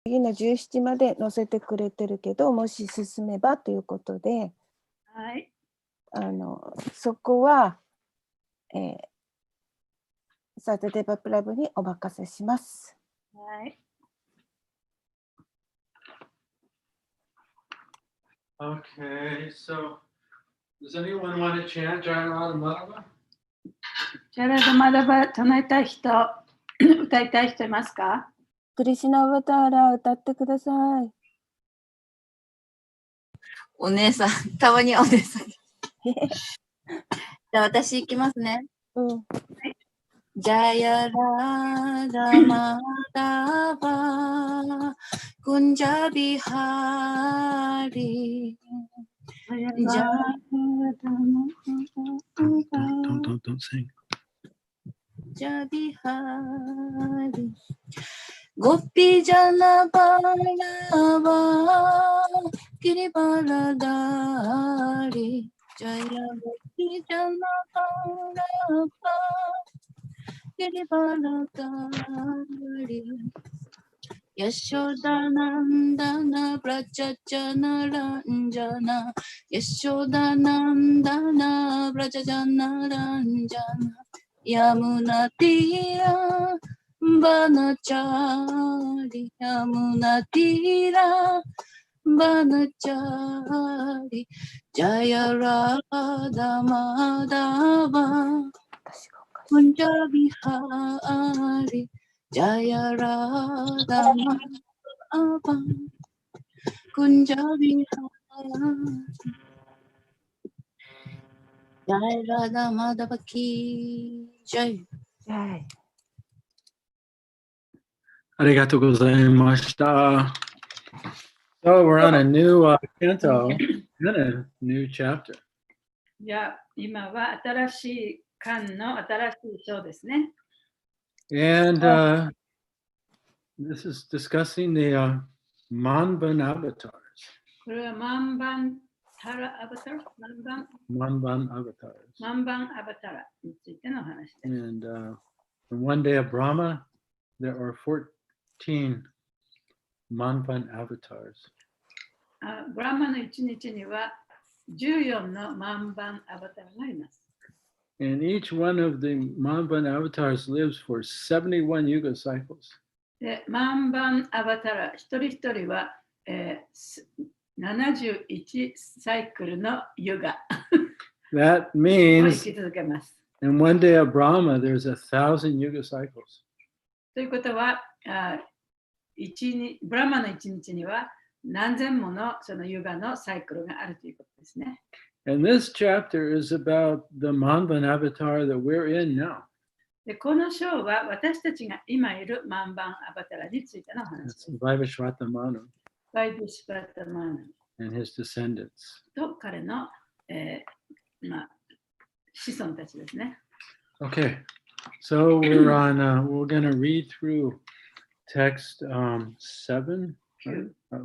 次の17まで載せてくれてるけど、もし進めばということで、はい。そこは、サタデバプラブにお任せします。はい。Okay, so does anyone want to chant Jayarada Madhava? ジャラダマダバ唱えたい人、歌いたい人いますか？クリシュナアバターラ歌ってください。お姉さん、たまにはお姉さん。じゃあ私行きますね。うん。ジャヤラダマダバクンジャビハリジャヤラダマダバ Don't sing. ジャビハリゴピジャナバラバキリバラダリジャヤゴピジャナバラバYashodanandana Brajajana Ranjana Yashodanandana Brajajana Ranjana Yamunatira Banachari Yamunatira Banachari Jaya Radha Madhava Punjabi Hari Jaya Radha Madhava Punjabi Hari Jaya Radha Madhava Ki Jai. Jai. Arigatou gozaimashita. So we're on a new canto and a new chapter. じゃあ、今は新しい巻の新しい章ですね。And this is discussing the Manban avatars. これはマンバンタラアバタラManban avatars. マンバンアバタラについての話です。And in one day of Brahma, there are 14 Manban avatars. ブラマの一日には14のマンバンアバタラがいます。And each one of the Manban avatars lives for 71 yuga cycles. で、マンバンアバタラ一人一人は、71サイクルのユガ That を生 means き続けます。 in one day of Brahma, there's 1,000 yuga cycles. ということは、ブラマの一日には何千ものそのユガのサイクルがあるということですね。And this chapter is about the Manban avatar that we're in now. で、この章は私たちが今いるマンバンアバタラについての話です。 Vaivashvata Manu バイディシュバタマーナ and his descendants. と彼の、子孫たちですね。 Okay, so we're going to read through text 7,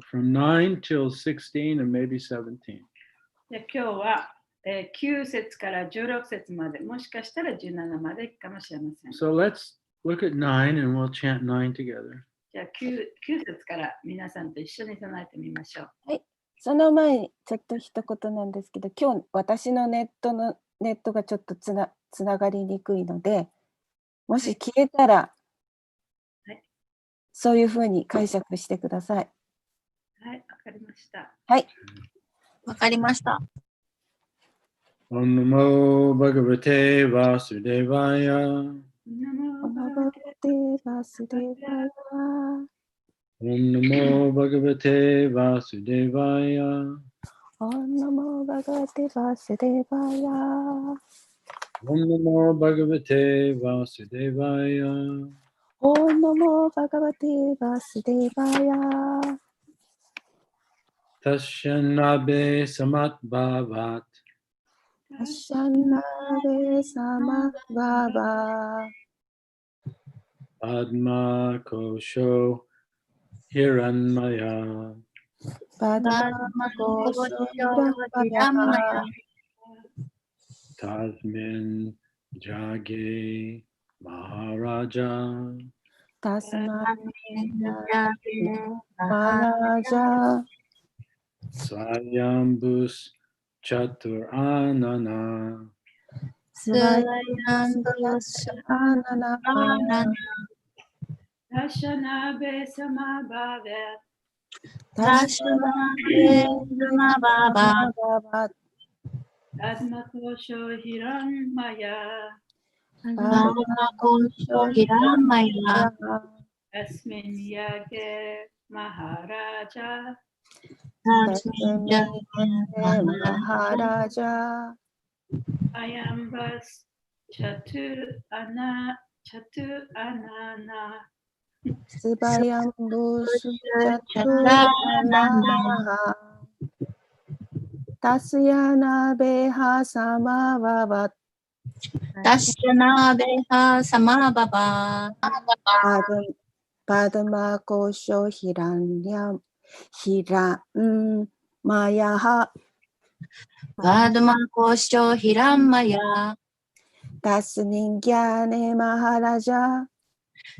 from 9 till 16 and maybe 17. で、今日は、9節から16節まで、もしかしたら17までかもしれません。 So let's look at 9 and we'll chant 9 together. じゃあ 9節から皆さんと一緒に唱えてみましょう。はい。その前にちょっと一言なんですけど、今日私のネットがちょっとつながりにくいので、もし消えたら、はい、そういうふうに解釈してください。はい、わかりました。はい。わかりました。Om Namo Bhagavate Vasudevaya. Om Bhagavate Vasudevaya. Om Namo Bhagavate Vasudevaya. Om Namo Bhagavate Vasudevaya. Om Namo Bhagavate Vasudevaya. Om Namo Bhagavate Vasudevaya. Tashyanabe Samat Bhavat. Tashyanabe Samat Bhavat. Padma Kosho Hiranmaya. Padma Kosho Hiranmaya. Tasmin Jage Maharaja. タスマJageマラジャ Swayambus Chatur Anana. Swayambus Anana Dashanabe Samabhavet. Dashanabe Samabhava Padmakosho Hiranmaya. Padmakosho Hiramaya Asmin Yage Maharaja. Tasmin Jage Maharaja Ayambas Chatu Anana. Sibayambus Chatu Anana Tasyana Beha Samavavat Dashanabeha Samabhava Padma Kosho Hiranyam Hiran Mayaha Padmakosho Hiramaya Tasmin Gyane Maharaja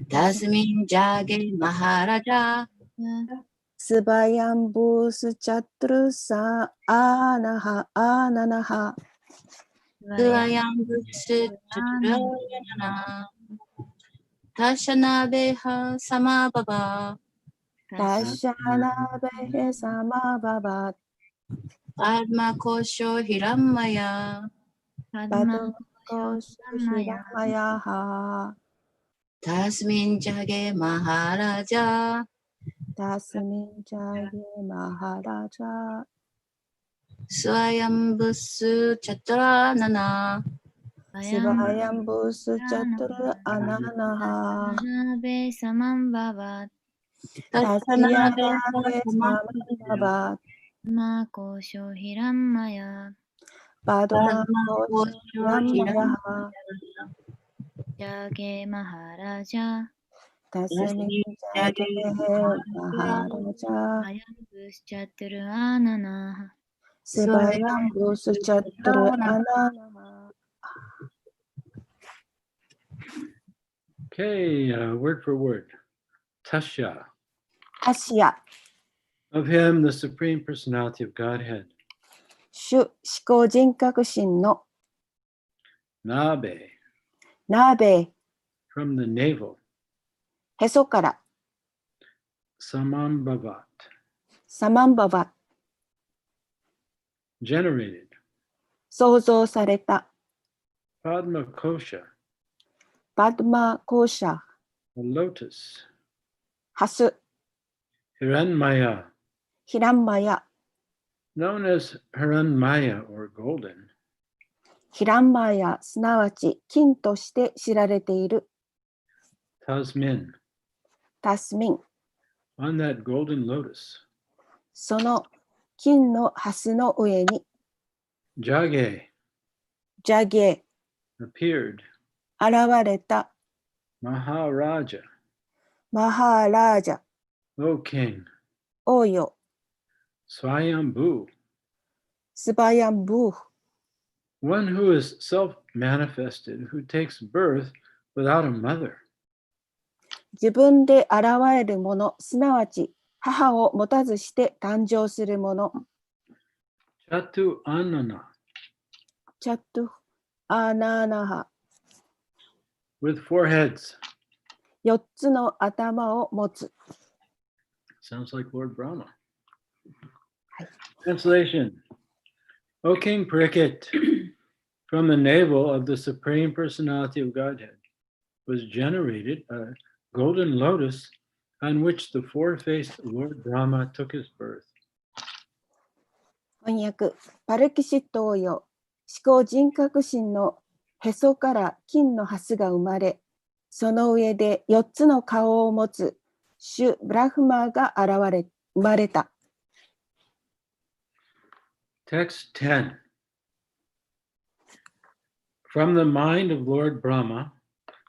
Tasmin Jage Maharaja Sibayambus Chatrusa Ananaha Swayambus Chaturayana Dashanabeha Samabhava Tashyana Behe Samavavat Padmakosho Hiramaya Padmakosho Hiramayaha Tasmin Jage Maharaja Tasmin Jage Maharaja Swayambus Chaturanana Sibayambus Chatur Ananaha Be Samambhavat Tasyana Dashanabeha Behe Samavavat Makosho Hiramaya Padmakosho Padmakosho Hiramayaha Jage Maharaja Tasmin Jage Maharaja Ayambus Chaturu Anana Sibayambus Chatur Ananaha. Okay, word for word. Tasya. Tasya Of him, the Supreme Personality of Godhead. 主思考人格心の Nabe. 鍋 From the navel. へそから Samambhavat. サマンババ Generated. 創造された Padma Kosha. パドマコーシャ The lotus. ハス Hiranmaya. ヒランマヤ Known as Hiranmaya or golden. ヒランマヤすなわち金として知られている Tasmin. タスミン On that golden lotus. その金のハスの上に Jage ジャゲ appeared. 現れた Maharaja. マハーラージャ O king. 王よ Swayambhu. スバヤンブー One who is self-manifested, who takes birth without a mother. 自分で現れるものすなわち母を持たずして誕生するもの Chatu Anana. チャットアナナハ With 4 heads. 4つの頭を持つ Sounds like Lord Brahma. Translation. O King Parikit, from the navel of the Supreme Personality of Godhead was generated a golden lotus on which the four-faced Lord Brahma took his birth. 翻訳パルキシット王よ思考人格心のへそから金のハスが生まれその上で4つの顔を持つ主ブラフマーが生まれた Text 10. From the mind of Lord Brahma,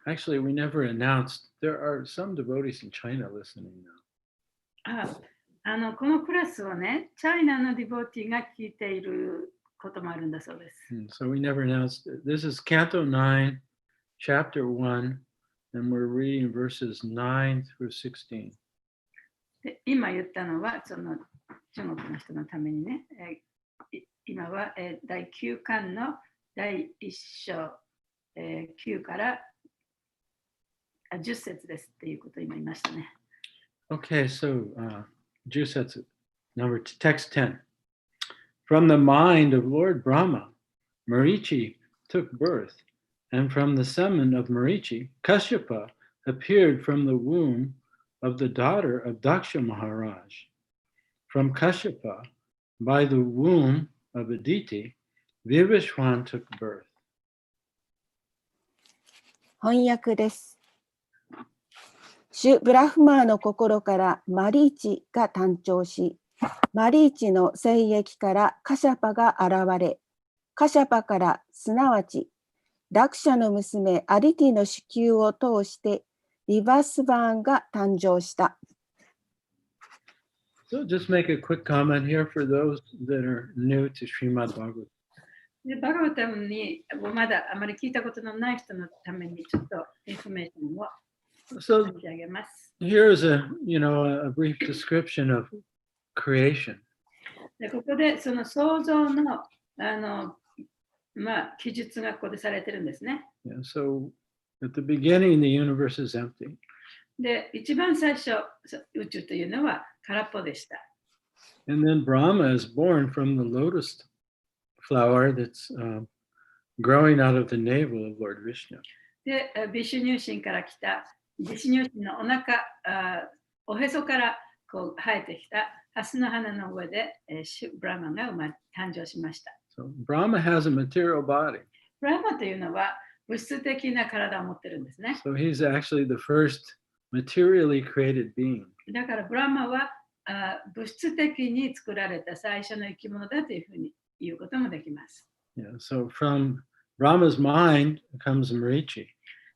actually we never announced, there are some devotees in China listening now. このクラスをね、チャイナのディボティが聞いていることもあるんだそうです。So we never announced, this is Canto 9, Chapter 1, And we're reading verses 9 through 16. で今言ったのはその中国の人のためにね、今は、第9巻の第1章、9から10節ですっていうことを今言いましたね。Okay, so Jusetsu, text 10. From the mind of Lord Brahma, Marichi took birth, and from the semen of Marichi, Kashyapa appeared from the womb of the daughter of Daksha Maharaj. From Kashyapa, by the womb of Aditi, Vivishwan took birth. 翻訳です。シュ・ブラフマーの心からマリーチが誕生し、マリーチの精液からカシャパが現れ、カシャパからすなわちラクシャの娘アディティの子宮を通してリバスバーンが誕生した。So just make a quick comment here for those that are new to Srimad Bhagavatam. でバガバタムにまだあまり聞いたことのない人のためにちょっとインフォメーションを So 差し上げます。 here's a brief description of creation. でここでその創造の記述がここでされてるんですね。Yeah, so at the beginning, the universe is empty. で、一番最初、宇宙というのは空っぽでした。And then Brahma is born from the lotus flower that's growing out of the navel of Lord Vishnu. で、ビシュニューシンから来た、ビシュニューシンのお腹、おへそからこう生えてきたハスの花の上で、ブラマが誕生しました。So Brahma has a material body. ブラマというのは物質的な体を持ってるんですね。So he's actually the first materially created being. だからブラマは物質的に作られた最初の生き物だというふうに言うこともできます。Yeah, so from Brahma's mind comes Marichi.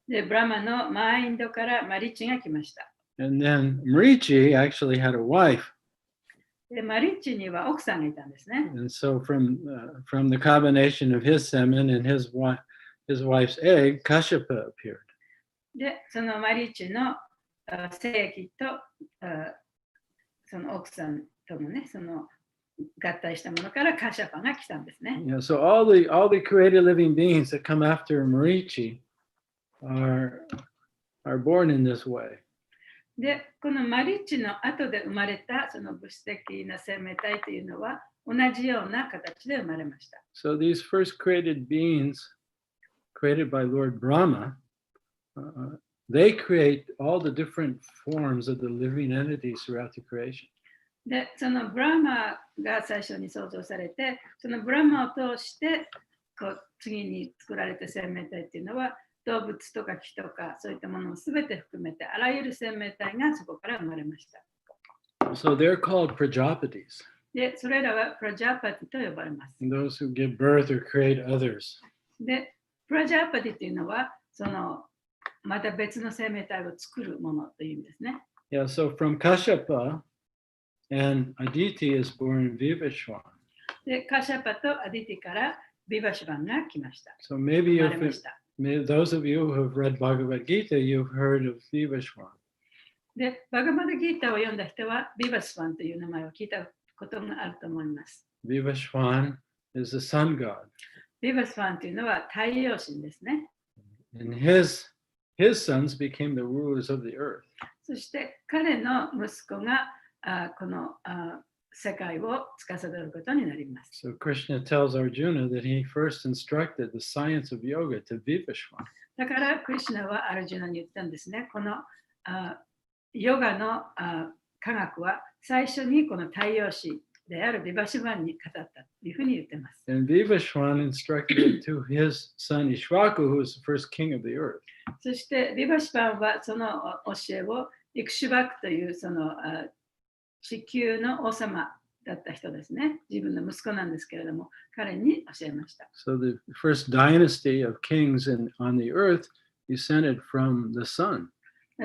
で、ブラマのマインドからマリッチが来ました。And then Marichi actually had a wife. で、マリッチには奥さんがいたんですね。And so from the combination of his semen and his wife's egg, Kashyapa appeared. で、そのマリッチの精液とその奥さんとのね、その合体したものからカシャパが来たんですね。Yeah, so all the created living beings that come after Marichi are born in this way. で、このマリッチの後で生まれたその物質的な生命体というのは同じような形で生まれました。So these first created beings created by Lord Brahma, they create all the different forms of the living entities throughout the creation. で、そのブラマが最初に創造されて、そのブラマを通してこう次に作られた生命体っていうのは動物とか木とかそういったものをすべて含めてあらゆる生命体がそこから生まれました。So they're called Prajapatis. で、それらはプラジャーパティと呼ばれます。 Those who give birth or create others. で、プラジャーパティというのはそのまた別の生命体を作るものという意味ですね。Yeah, so from Kashyapa and Aditi is born Vivishwan. で、カシャパとアディティからビバシバンが来ました。 So maybe 生まれました。those of you who have read Bhagavad Gita, you've heard of Vivishwan. で、バガバダギータを読んだ人はビバシバンという名前を聞いたことがあると思います。Vivishwan is the sun god. ビバシバンというのは太陽神ですね。And his sons became the rulers of the earth. そして彼の息子がこの世界を司ることになります。So Krishna tells Arjuna that he first instructed the science of yoga to Vivishwan. だからクリシュナはアルジュナに言ったんですね。このヨガの科学は最初にこの太陽神であるビバシバンに語ったというふうに言ってます。And Vivishwan instructed it to his son Ishvaku, who was the first king of the earth. そしてビバシバンはその教えをイクシュバクというその地球の王様だった人ですね。自分の息子なんですけれども、彼に教えました。So the first dynasty of kings on the earth descended from the sun.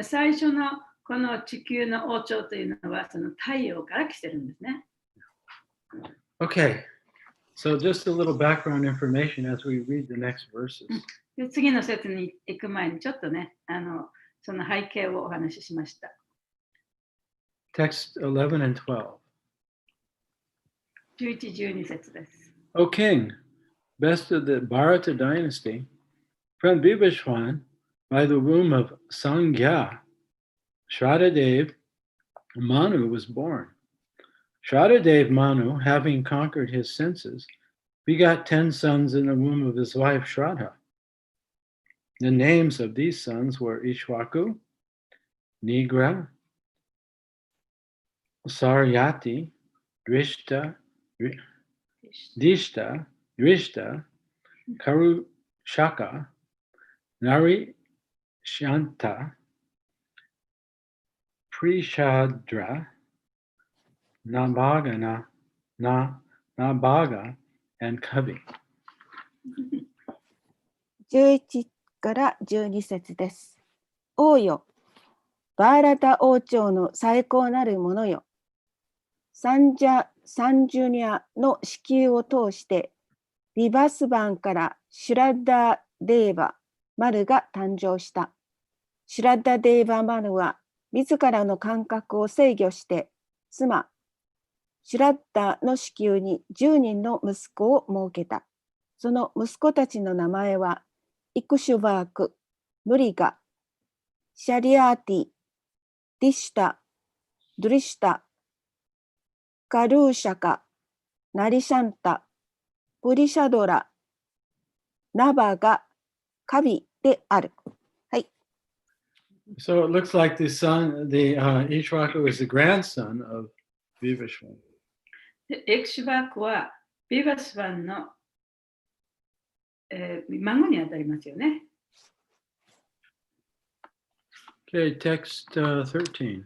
最初のこの地球の王朝というのはその太陽から来てるんですね。Okay, so just a little background information as we read the next verses. で次の説に行く前にちょっとね、その背景をお話ししました。Text 11 and 12. 11、12節です。O king, best of the Bharata dynasty, from Bibhishwan, by the womb of Sangya, Shraddhadev Manu was born. Shraddhadev Manu, having conquered his senses, begot 10 sons in the womb of his wife Shraddha. The names of these sons were Ishwaku, Nigra, Saryati, Drishta, Dishta, Karushaka, Nari Shanta, Prishadra, Nabhaga, and Kavi. 11から12節です。王よ、バーラタ王朝の最高なるものよ。サンジュニャの子宮を通して、ビバスバンからシュラッダデーバマルが誕生した。シュラッダデーバマルは、自らの感覚を制御して、妻、シュラッダの子宮に10人の息子を設けた。その息子たちの名前は、イクシュバーク、ムリガ、シャリアーティ、ディシュタ、ドリシュタ、カルーシャカ、ナリシャンタ、プリシャドラ、ナバガ、カビである。はい。So it looks like the Ishwaku is the grandson of Vivishwan. でエクシュバークはビバスワンの、孫にあたりますよね。Okay, text 13.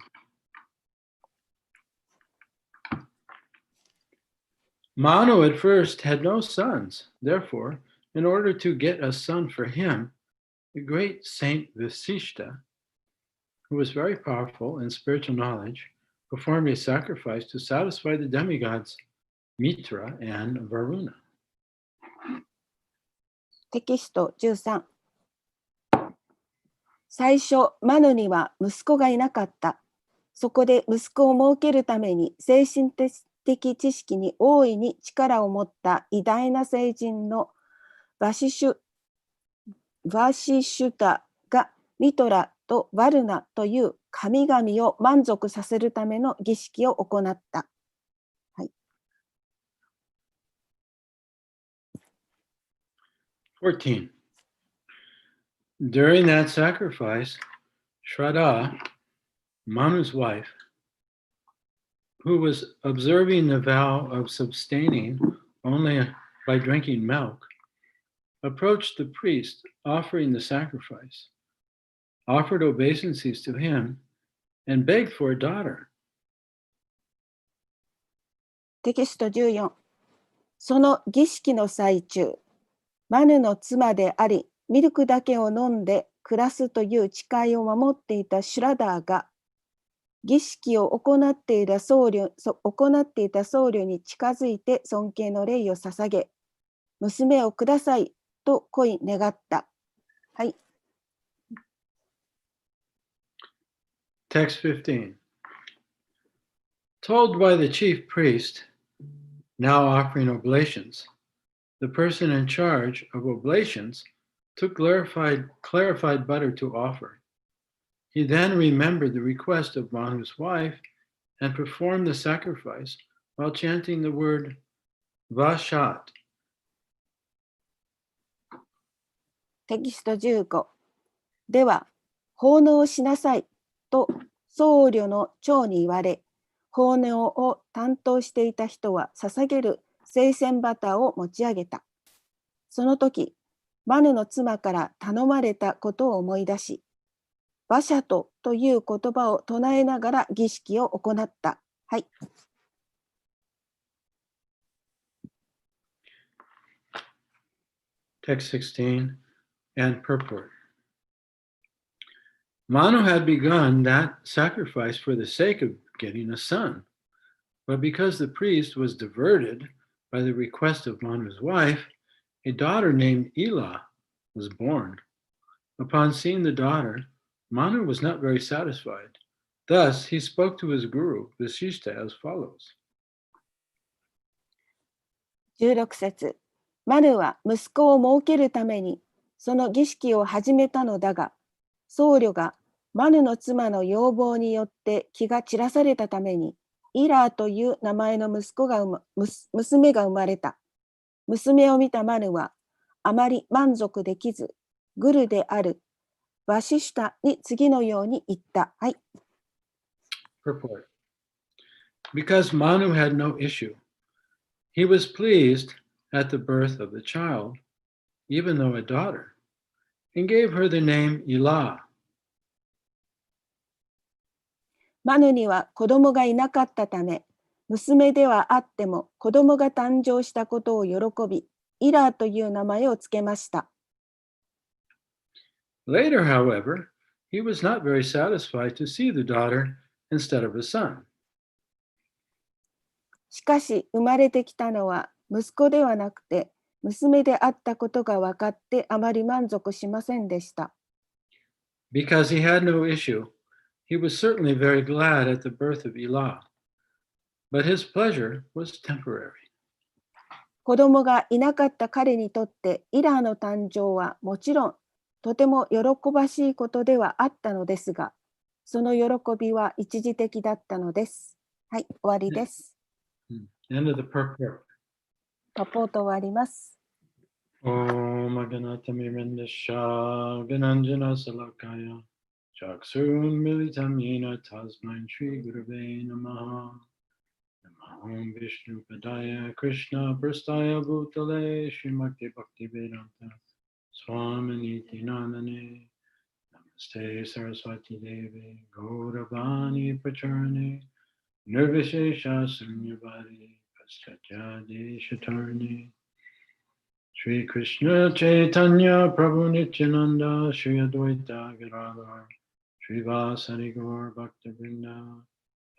Manu at first had no sons. Therefore, in order to get a son for him, the great Saint Vasishta, who was very powerful in spiritual knowledge, performed a sacrifice to satisfy the demigods Mitra and Varuna. テキスト13。最初、マヌには息子がいなかった。そこで息子を設けるために精神的知識に大いに力を持った偉大な聖人のバシシュタがミトラとワルナという神々を満足させるための儀式を行った。はい、14. During that sacrifice, Shraddha, Manu's wife, who was observing the vow of sustaining only by drinking milk, approached the priest offering the sacrifice, offered obeisances to him, and begged for a daughter. テキスト14。その儀式の最中、マヌの妻であり、ミルクだけを飲んで暮らすという誓いを守っていたシュラダーが、儀式を行っていた僧侶に近づいて尊敬の礼を捧げ、娘をくださいと恋願った。はい。Text 15. Told by the chief priest, now offering oblations, the person in charge of oblations took clarified butter to offer. He then remembered the request of Manu's wife and performed the sacrifice while chanting the word Vashat. テキスト15。では、奉納しなさいと僧侶の長に言われ、奉納を担当していた人は捧げる聖戦バターを持ち上げた。その時、マヌの妻から頼まれたことを思い出し、バシャトという言葉を唱えながら儀式を行った。はい。Text 16 and purport. Manu had begun that sacrifice for the sake of getting a son, but because the priest was diverted by the request of Manu's wife, a daughter named Elah was born. Upon seeing the daughter, Manu was not very satisfied. Thus, he spoke to his guru, Vasishta, as follows. 16節。マヌは息子を設けるためにその儀式を始めたのだが、僧侶がマヌの妻の要望によって気が散らされたために、イラーという名前の娘が生まれた。娘を見たマヌはあまり満足できず、グルであるバシシュタに次のように言った。はい。Purport. Because Manu had no issue, he was pleased at the birth of the child, even though a daughter, and gave her the name Ilah. マヌには子供がいなかったため、娘ではあっても子供が誕生したことを喜び、イラーという名前をつけました。Later, however, he was not very satisfied to see the daughter instead of a son. しかし生まれてきたのは息子ではなくて娘であったことが分かってあまり満足しませんでした。Because he had no issue, he was certainly very glad at the birth of Ilah, but his pleasure was temporary. 子供がいなかった彼にとってイラーの誕生はもちろんとても喜ばしいことではあったのですが、その喜びは一時的だったのです。はい、終わりです。End of the purport. パポート終わります。Om Aganatamimendasha Gananjana Salakaya Chaksun Militamina Tasman Shri Gurave Namaha Namaham Vishnu Padaya Krishna Prastaya Bhutale Srimakti Bhakti Vedanta Swaminiti Nandane Namaste Saraswati Devi Gauravani Pacharane Nirvishesha Sunyavadi Paschatya Deshatarne Shri Krishna Chaitanya Prabhu Nityananda Shri Advaita Gadadhar Shri Vasari Gaur Bhakta Vrinda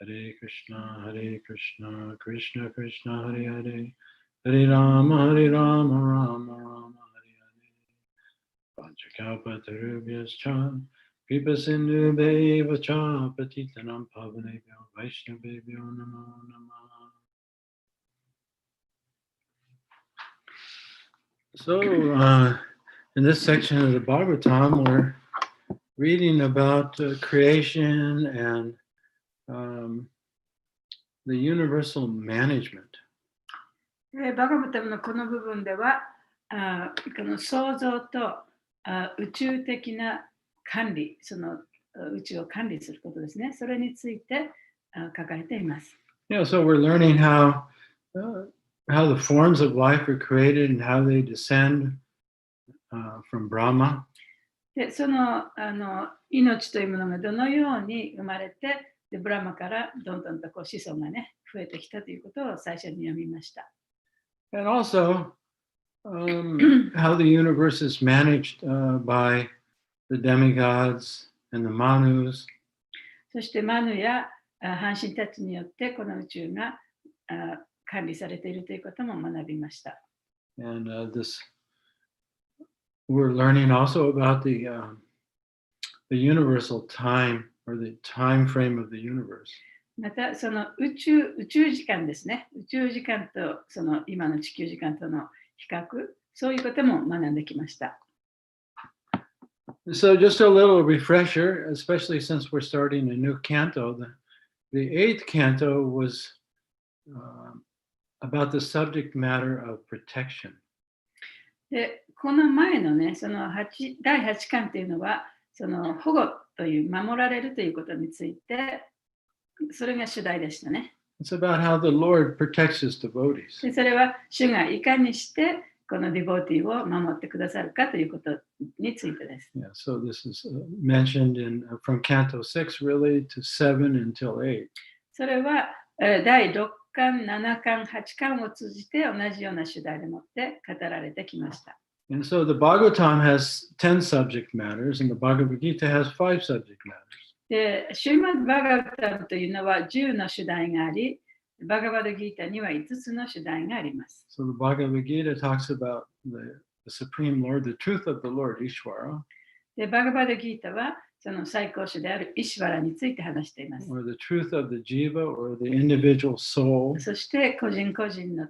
Hare Krishna Krishna Krishna Hare Hare Hare Rama Rama Rama Hare Hare Panchakalpatarubhyascha Kripa Sindhu Devacha Patitanam Pavanebhyo Vaishnavebhyo Namo Namaha. So, in this section of the Bhagavatam, we're reading about creation and the universal management. バガバタムのこの部分では、この創造と宇宙的な管理、その宇宙を管理することですね。それについて書かれています。Yeah, so we're learning how the forms of life are created and how they descend from Brahma. でその命というものがどのように生まれて、でブラマからどんどんとこう子孫がね、増えてきたということを最初に読みました。And also how the universe is managed by the demigods and the Manus. そしてマヌや半神たちによってこの宇宙が管理されているということも学びました。And we're learning also about the universal time or the time frame of the universe. またその宇宙時間ですね。宇宙時間とその今の地球時間との比較、そういうことも学んできました。So just a little refresher, especially since we're starting a new canto. The 8th canto was about the subject matter of protection. でこの前のね、その第8巻というのは、その保護という守られるということについて、それが主題でしたね。It's about how the Lord protects his devotees. でそれは主がいかにしてこのディボーティーを守ってくださるかということについてです。Yeah, so this is mentioned from Canto 6 really to 7 until 8. それは第6巻、7巻、8巻を通じて同じような主題でもって語られてきました。And so the Bhagavatam has 10 subject matters and the Bhagavad Gita has 5 subject matters. でシューマッバガバタムというのは10の主題があり、バガバドギータには5つの主題があります。So the Bhagavad Gita talks about the Supreme Lord, the truth of the Lord, Ishvara. でバガバドギータはその最高種であるイシュバラについて話しています。 or the truth of the jiva or the individual soul. そして個人個人の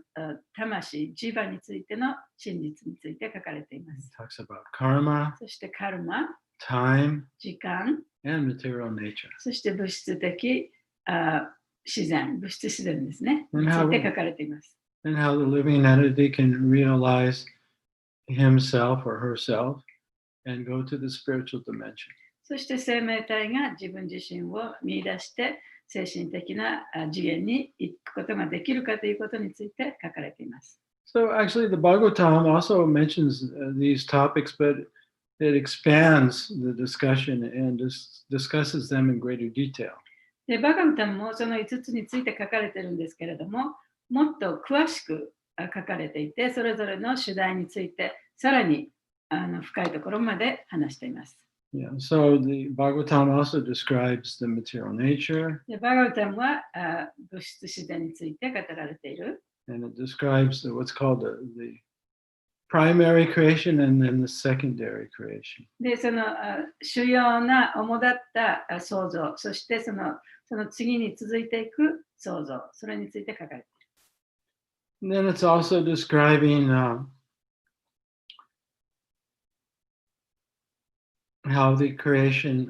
魂、ジバについての真実について書かれていま It す。 talks about karma, そしてカルマ、 time, 時間、 and material nature. そして物質的自然、物質自然ですね。につ And いて how, 書かれています。 and how the living entity can realize himself or herself and go to the spiritual dimension. そして生命体が自分自身を見出して精神的な次元に行くことができるかということについて書かれています。 So actually, the Bhagavatam also mentions these topics, but it expands the discussion and discusses them in greater detail. でバガムタンもその5つについて書かれているんですけれども、もっと詳しく書かれていて、それぞれの主題についてさらに深いところまで話しています。 Yeah. So the Bhagavatam also describes the material nature, でバガムタンは物質自然について語られている。 and it describes what's called the primary creation and then the secondary creation. でその主要な主だった創造、そしてその次に続いていく創造、それについて書かれている。 And then it's also describing how the creation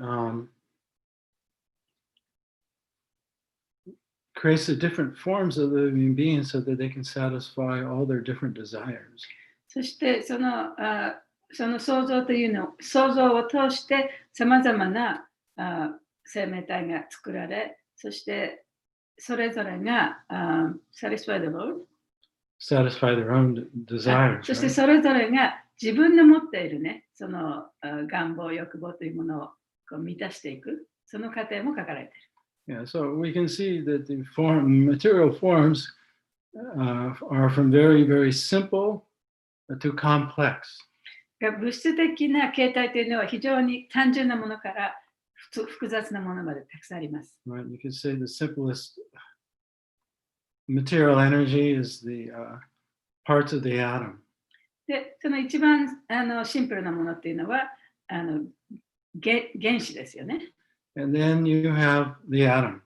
creates the different forms of the living beings so that they can satisfy all their different desires. そしてその創造というの、創造を通してさまざまな生命体が作られ、そしてそれぞれがsatisfy the Lord、 satisfy their own desires. そして Right? それぞれが自分の持っているね、その願望、欲望というものをこう満たしていく、その過程も書かれている。 Yeah, so we can see that the material forms are from very, very simple to complex. 物質的な形態というのは非常に単純なものから複雑なものまでたくさんあります。 Right? You could say the simplest material energy is the parts of the atom. で、その一番シンプルなものっていうのは原子ですよね。 And then you have the atom.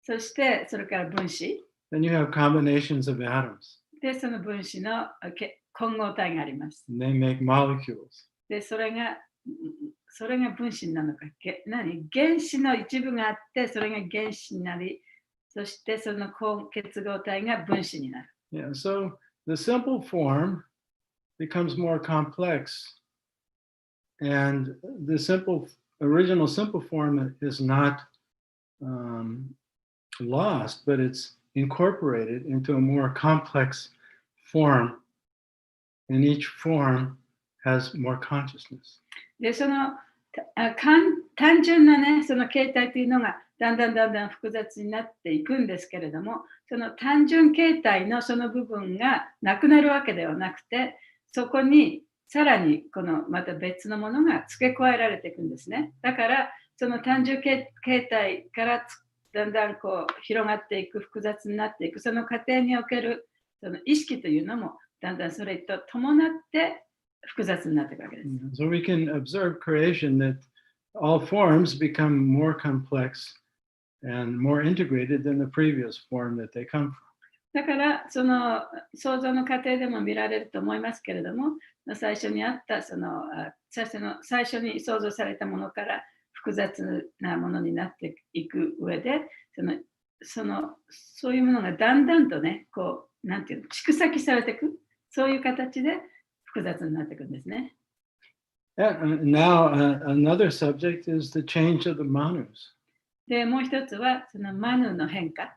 そしてそれから分子。 Then you have combinations of atoms. で、その分子の混合体があります。 And they make molecules. で、それが分子なのか、原子の一部があって、それが原子になり、そしてその結合体が分子になる。 Yeah, so the simple form becomes more complex. And the original simple form is not lost, but it's incorporated into a more complex form. And each form has more consciousness. で、その単純なね、その形態というのがだんだん複雑になっていくんですけれども、その単純形態のその部分がなくなるわけではなくて、そこにさらにこのまた別のものが付け加えられていくんですね。だからその単純形態からだんだんこう広がっていく、複雑になっていく、その過程におけるその意識というのもだんだんそれと伴って複雑になっていくわけです。So we can observe creation that all forms become more complex and more integrated than the previous form that they come from. だからその創造の過程でも見られると思いますけれども、最初にあった最初に創造されたものから複雑なものになっていく上で、そういうものがだんだんとね、こうなんていうの、蓄積されていく、そういう形で複雑になっていくんですね。And now another subject is the change of the manus. で、もう一つはそのマヌの変化。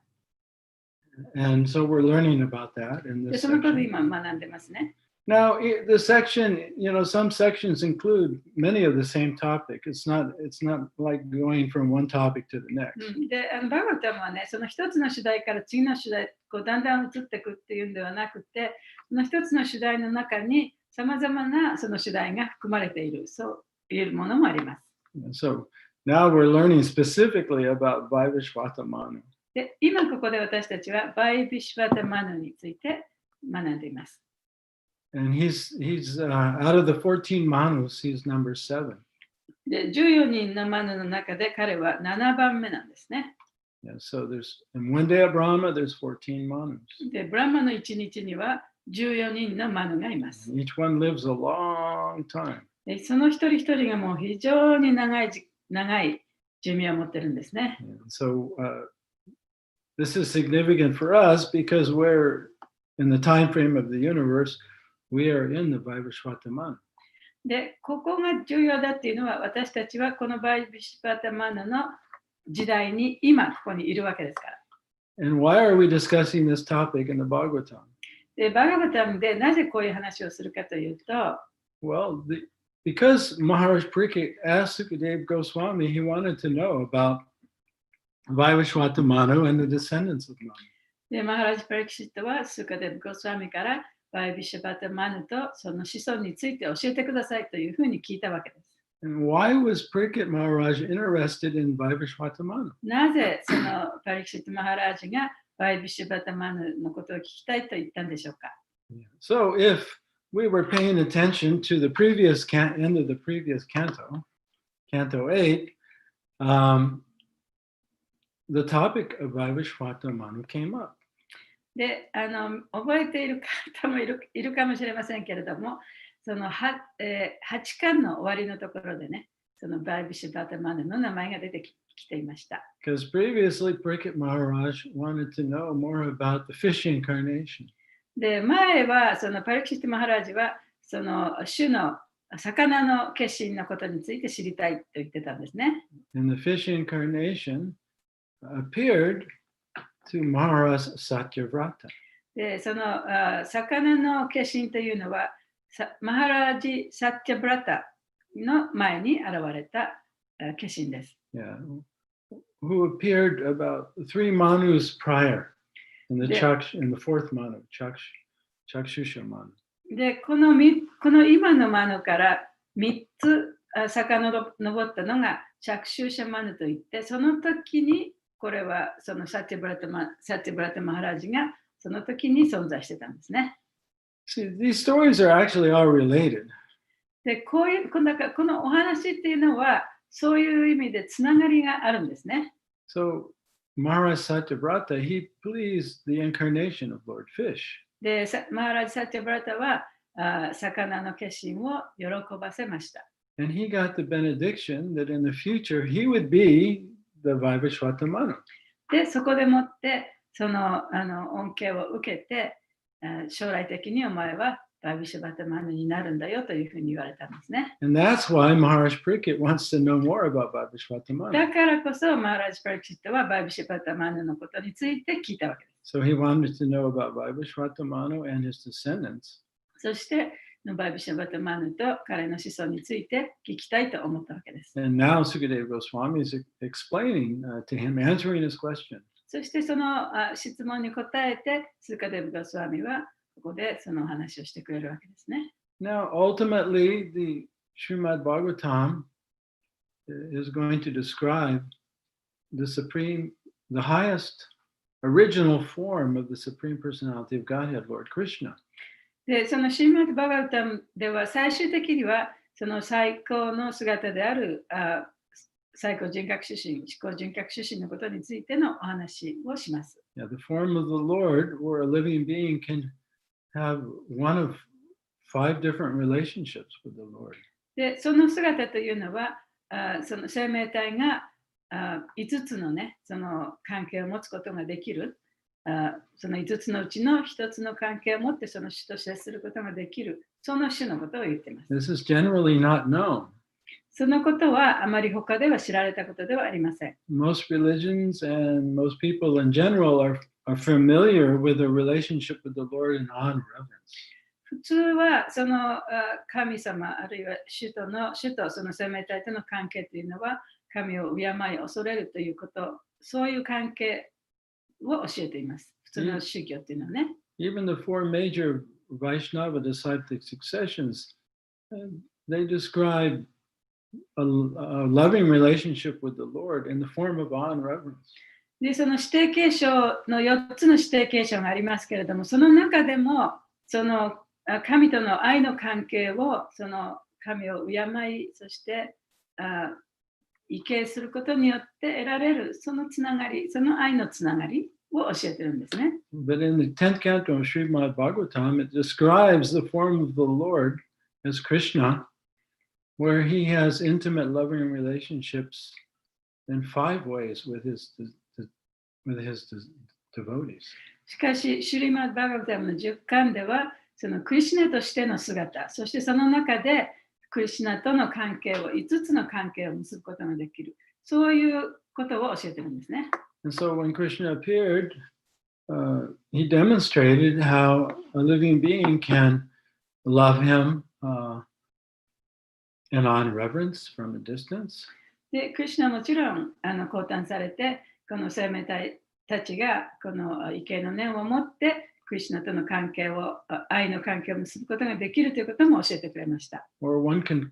And so we're learning about that in で、 this そのことを section. 今学んでますね。Now, the section, some sections include many of the same topic. It's not like going from one topic to the next. で、バガルタムはね、その一つの主題から次の主題、こうだんだん移っていくっていうんではなくて、その一つの主題の中にさまざまなその主題が含まれている、そういうものもあります。So now we're learning specifically about Vaivashvata Manu. で、今ここで私たちはバイビシュバタマヌについて学んでいます。And he's out of the 14 manus, he's number 7. で、14人のマヌの中で彼は7番目なんですね。Yeah, so in one day at Brahma, there's 14 manus. で、ブラマの1日には14人のマヌがいます。Each one lives a long time. で、その一人一人がもう非常に長い寿命を持ってるんですね。So this is significant for us because we're in the time frame of the universe, we are in the Vaivashvata Manu. で、ここが重要だっていうのは、私たちはこのバイビシュバタマヌの時代に今ここにいるわけですから。And why are we discussing this topic in the Bhagavatam? で、バガバタムでなぜこういう話をするかというと、Well, because Maharaj Pariksit asked Sukadeva Goswami, he wanted to know about Vaivashvata Manu and the descendants of Manu. で、マハラジ・パリキシットはスーカデブ・ゴスワミからバイビシュバタマヌとその子孫について教えてくださいというふうに聞いたわけです。And why was Pariksit Maharaj interested in Vaivashvata Manu? なぜそのパリキシット・マハラジがバイビシュバタマヌのことを聞きたいと言ったんでしょうか。So if we were paying attention to the previous end of the previous canto, Canto 8, the topic of Vaivashvata Manu came up. で、覚えている方もいるかもしれませんけれども、その8巻の終わりのところでね、そのバイビシュバタマヌの名前が出てきていました。Because previously Pariksit Maharaj wanted to know more about the fish incarnation. で、前はそのパリキシット・マハラジはその種の魚の化身のことについて知りたいと言ってたんですね。And the fish incarnation appeared to Maharaj Satyavrata. で、その魚の化身というのはマハラジ・サッティブラタの前に現れた化身です。Yeah, who appeared about 3 manus prior in the fourth manu, Chakshusha Manu. で、この今のマヌから3つ遡ったのがチャクシューシャマヌといって、その時にこれはそのサティブラタマハラジがその時に存在してたんですね。See, these stories are actually all related. で、このお話っていうのはそういう意味でつながりがあるんですね。So Maharaj Satyavrata, he pleased the incarnation of Lord Fish. で、マハラジ・サティブラタは魚の化身を喜ばせました。And he got the benediction that in the future he would be the Vaivashvata Manu. で、そこでもってその恩恵を受けて、将来的にお前はバイビシュバタマヌになるんだよというふうに言われたんですね。And that's why Maharaj Pariksit wants to know more about Vaivashvata Manu. だからこそマハラジ・パリキシットはバイビシュバタマヌのことについて聞いたわけです。So he wanted to know about Vaivashvata Manu and his descendants. そしてバイビシュバタマヌと彼の子孫について聞きたいと思ったわけです。And now Sukadeva Goswami is explaining to him, answering his question. そしてその質問に答えて、スーカデブ・ゴスワミはここでその話をしてくれるわけですね。Now, ultimately, the Srimad Bhagavatam is going to describe the highest original form of the Supreme Personality of Godhead, Lord Krishna. で、そのシーマッド・バガウタムでは最終的にはその最高の姿である最高人格主神、至高人格主神のことについてのお話をします。Yeah, the form of the Lord, where a living being can have one of 5 different relationships with the Lord. で、その姿というのは、その生命体が5つのね、その関係を持つことができる。その5つのうちの1つの関係を持ってその種と接することができる。その種のことを言っています。This is generally not known. そのことはあまり他では知られたことではありません。Most religions and most people in general are familiar with the relationship with the Lord in awe and reverence. 普通はその神様あるいは主とその生命体との関係というのは神を敬い恐れるということ、そういう関係を教えています。普通の宗教というのはね。Even the 4 major Vaishnava disciplic successions, they describe a loving relationship with the Lord in the form of awe and reverence. で、その指定継承の4つの指定継承がありますけれども、その中でもその神との愛の関係をその神を敬い、そして畏敬することによって得られるそのつながり、その愛のつながりを教えてるんですね。But in the 10th canto of Srimad Bhagavatam, it describes the form of the Lord as Krishna, where he has intimate loving relationships in 5 ways with his devotees. しかし、シュリマッド・バガバタムの10巻では、そのクリシュナとしての姿、そしてその中でクリシュナとの関係を、5つの関係を結ぶことができる。そういうことを教えてるんですね。And so when Krishna appeared, he demonstrated how a living being can love him and on reverence from a distance. で、クリシュナはもちろん降誕されて、この生命体たちがこの畏敬の念を持って、クリシュナとの関係を、愛の関係を結ぶことができるということも教えてくれました。Or one can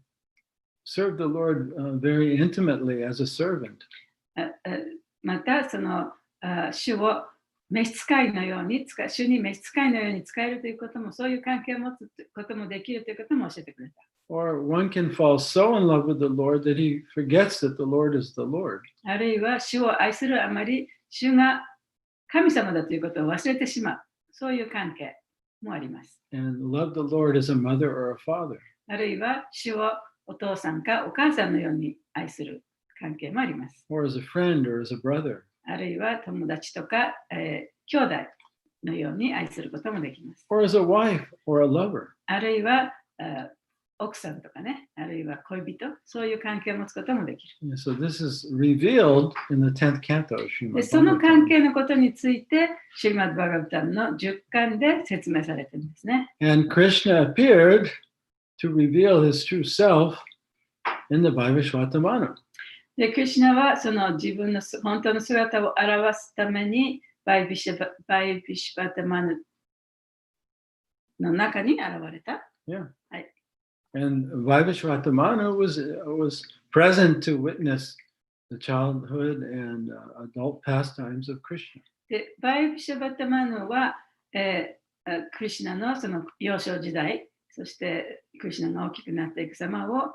serve the Lord very intimately as a servant. また、その主を召使いのように主に召使いのように使えるということも、そういう関係を持つこともできるということも教えてくれた。Or one can fall so in love with the Lord that he forgets that the Lord is the Lord. あるいは主を愛するあまり主が神様だということを忘れてしまう。そういう関係もあります。And love the Lord as a mother or a father. あるいは主をお父さんかお母さんのように愛する関係もあります。Or as a friend or as a brother. あるいは友達とか、兄弟のように愛することもできます。Or as a wife or a lover. あるいは奥さんとかね、あるいは恋人、そういう関係を持つこともできる。And so this is revealed in the 10th canto of で Srimad その関 Bhagavatam. 係のことについて、シュリマッド・バガバタムの10巻で説明されているんですね。And Krishna appeared to reveal his true self in the Vaivashvatamana. で、クリシュナはその自分の本当の姿を表すために、バイビシバタマヌの中に現れた。Yeah. はい。And Vaivashvatamana was present to witness the childhood and adult pastimes of Krishna. で、バイビシバタマヌは、クリシュナのその幼少時代、そしてクリシュナが大きくなっていく様を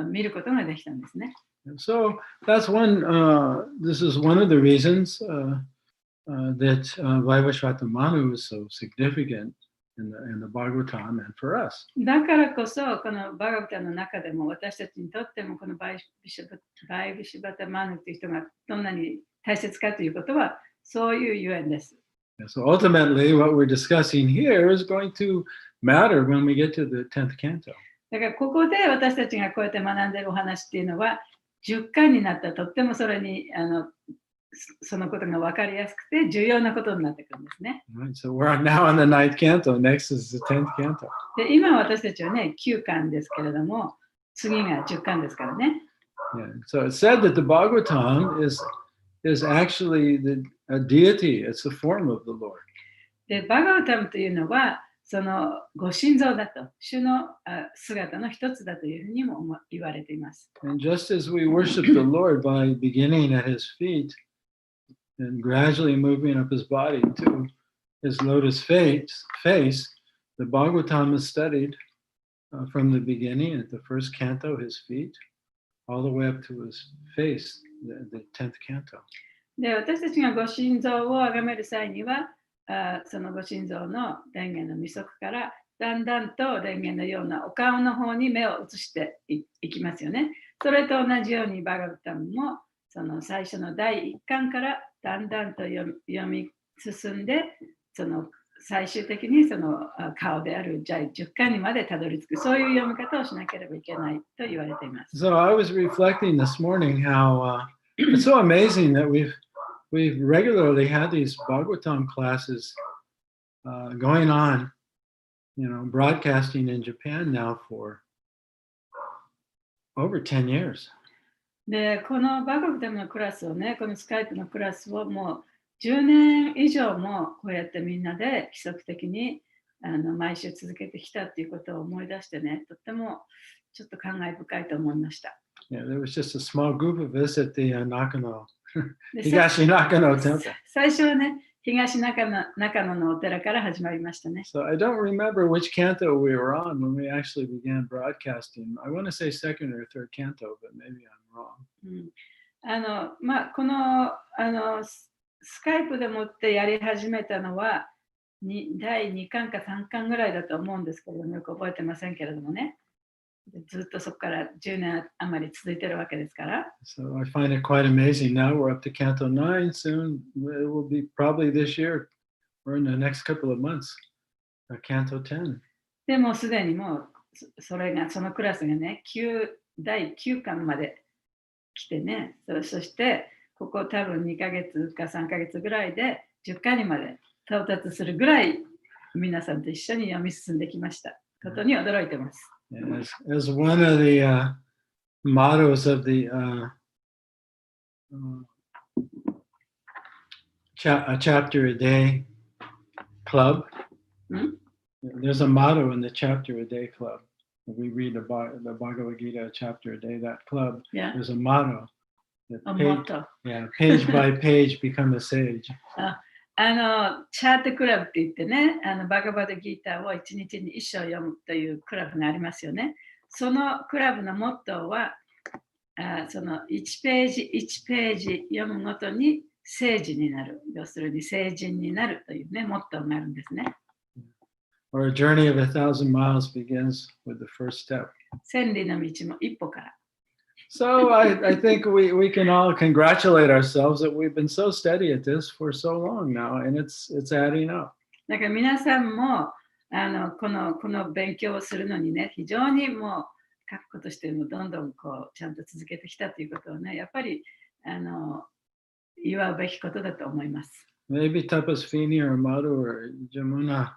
見ることができたんですね。And so that's this is one of the reasons that Vaivashvatamana was so significant in the Bhagavatam and for us. だからこそ、このバガバタの中でも私たちにとってもこのバイビシバタマヌという人がどんなに大切かということはそういうゆえんです。And so ultimately what we're discussing here is going to matter when we get to the 10th canto. だからここで私たちがこうやって学んでいるお話っていうのは10巻になったらとってもそれにそのことが分かりやすくて重要なことになってくるんですね。Right, so we're now on the 9th canto. Next is the 10th canto. で今私たちはね9巻ですけれども次が10巻ですからね。Yeah. So it's said that the Bhagavatam is actually a deity. It's the form of the Lord. でバガバタムというのはそのご神像だと主の姿の一つだというふうにも言われています。And just as we worship the Lord by beginning at his feet and gradually moving up his body to his lotus face, the Bhagavatam is studied from the beginning at the first canto, his feet, all the way up to his face, the 10th canto. で私たちがご神像を崇める際にはそのご神像の蓮華の御足からだんだんと蓮華のようなお顔の方に目を移していきますよね。それと同じようにバガバタムもその最初の第1巻からだんだんと読み進んでその最終的にその顔である第10巻にまでたどり着くそういう読み方をしなければいけないと言われています。So I was reflecting this morning how it's so amazing that we've regularly had these Bhagavatam classes going on, broadcasting in Japan now for over 10 years. で、このバガバタムのクラスをね、このスカイプのクラスをもう10年以上もこうやってみんなで規則的に毎週続けてきたっていうことを思い出してね、とってもちょっと感慨深いと思いました。Yeah, there was just a small group of us at the Nakano, Higashi Nakano temple. 最初はね、東中野のお寺から始まりましたね。 So I don't remember which canto we were on when we actually began broadcasting. I want to say second or third canto, but maybe I'm wrong. このスカイプでもってやり始めたのは第2巻か3巻ぐらいだと思うんですけれども、よく覚えてませんけれどもね。ずっとそこから10年余り続いてるわけですから。So I find it quite amazing. Now we're up to Canto 9 soon. It will be probably this year or in the next couple of months. Canto 10. でもすでにもうそのクラスがね、第9巻まで来てね、そしてここ多分2ヶ月か3ヶ月ぐらいで10巻にまで到達するぐらい皆さんと一緒に読み進んできましたことに驚いてます。As one of the mottos of the a chapter a day club, there's a motto in the chapter a day club. We read the Bhagavad Gita chapter a day, that club, there's a motto. Page by page become a sage. チャートクラブって言ってね、バガバドギーターを1日に1章読むというクラブがありますよね。そのクラブのモットーは、その1ページ1ページ読むごとに聖人になる。要するに聖人になるというね、モットーがあるんですね。Or a journey of 1,000 miles begins with the first step. 千里の道も一歩から。So I think we can all congratulate ourselves that we've been so steady at this for so long now, and it's adding up. だから皆さんもこの勉強をするのにね、非常にもう確固としてもどんどんこうちゃんと続けてきたということをね、やっぱり祝うべきことだと思います。Maybe Tapasvini or Madhu or Jamuna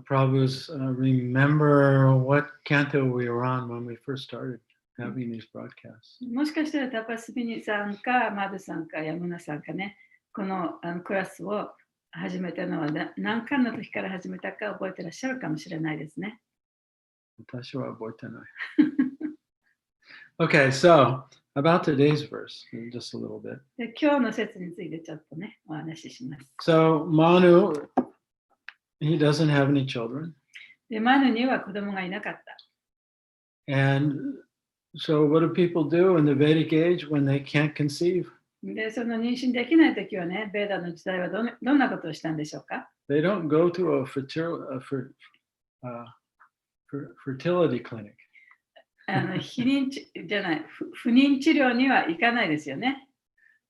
Prabhu's remember what canto we were on when we first started having these broadcasts. もしかしたらタパスビニさんかマドさんかヤムナさんかね、このクラスを始めたのは何巻の時から始めたか覚えてらっしゃるかもしれないですね。私は覚えてない。Okay, so about today's verse, just a little bit. で今日の説についてちょっとね、お話しします。So Manu, he doesn't have any children. でマヌには子供がいなかった。And so what do people do in the Vedic age when they can't conceive? でその妊娠できないときはね、ベーダの時代はどんなことをしたんでしょうか？ They don't go to a fertility clinic. 不妊治療には行かないですよね。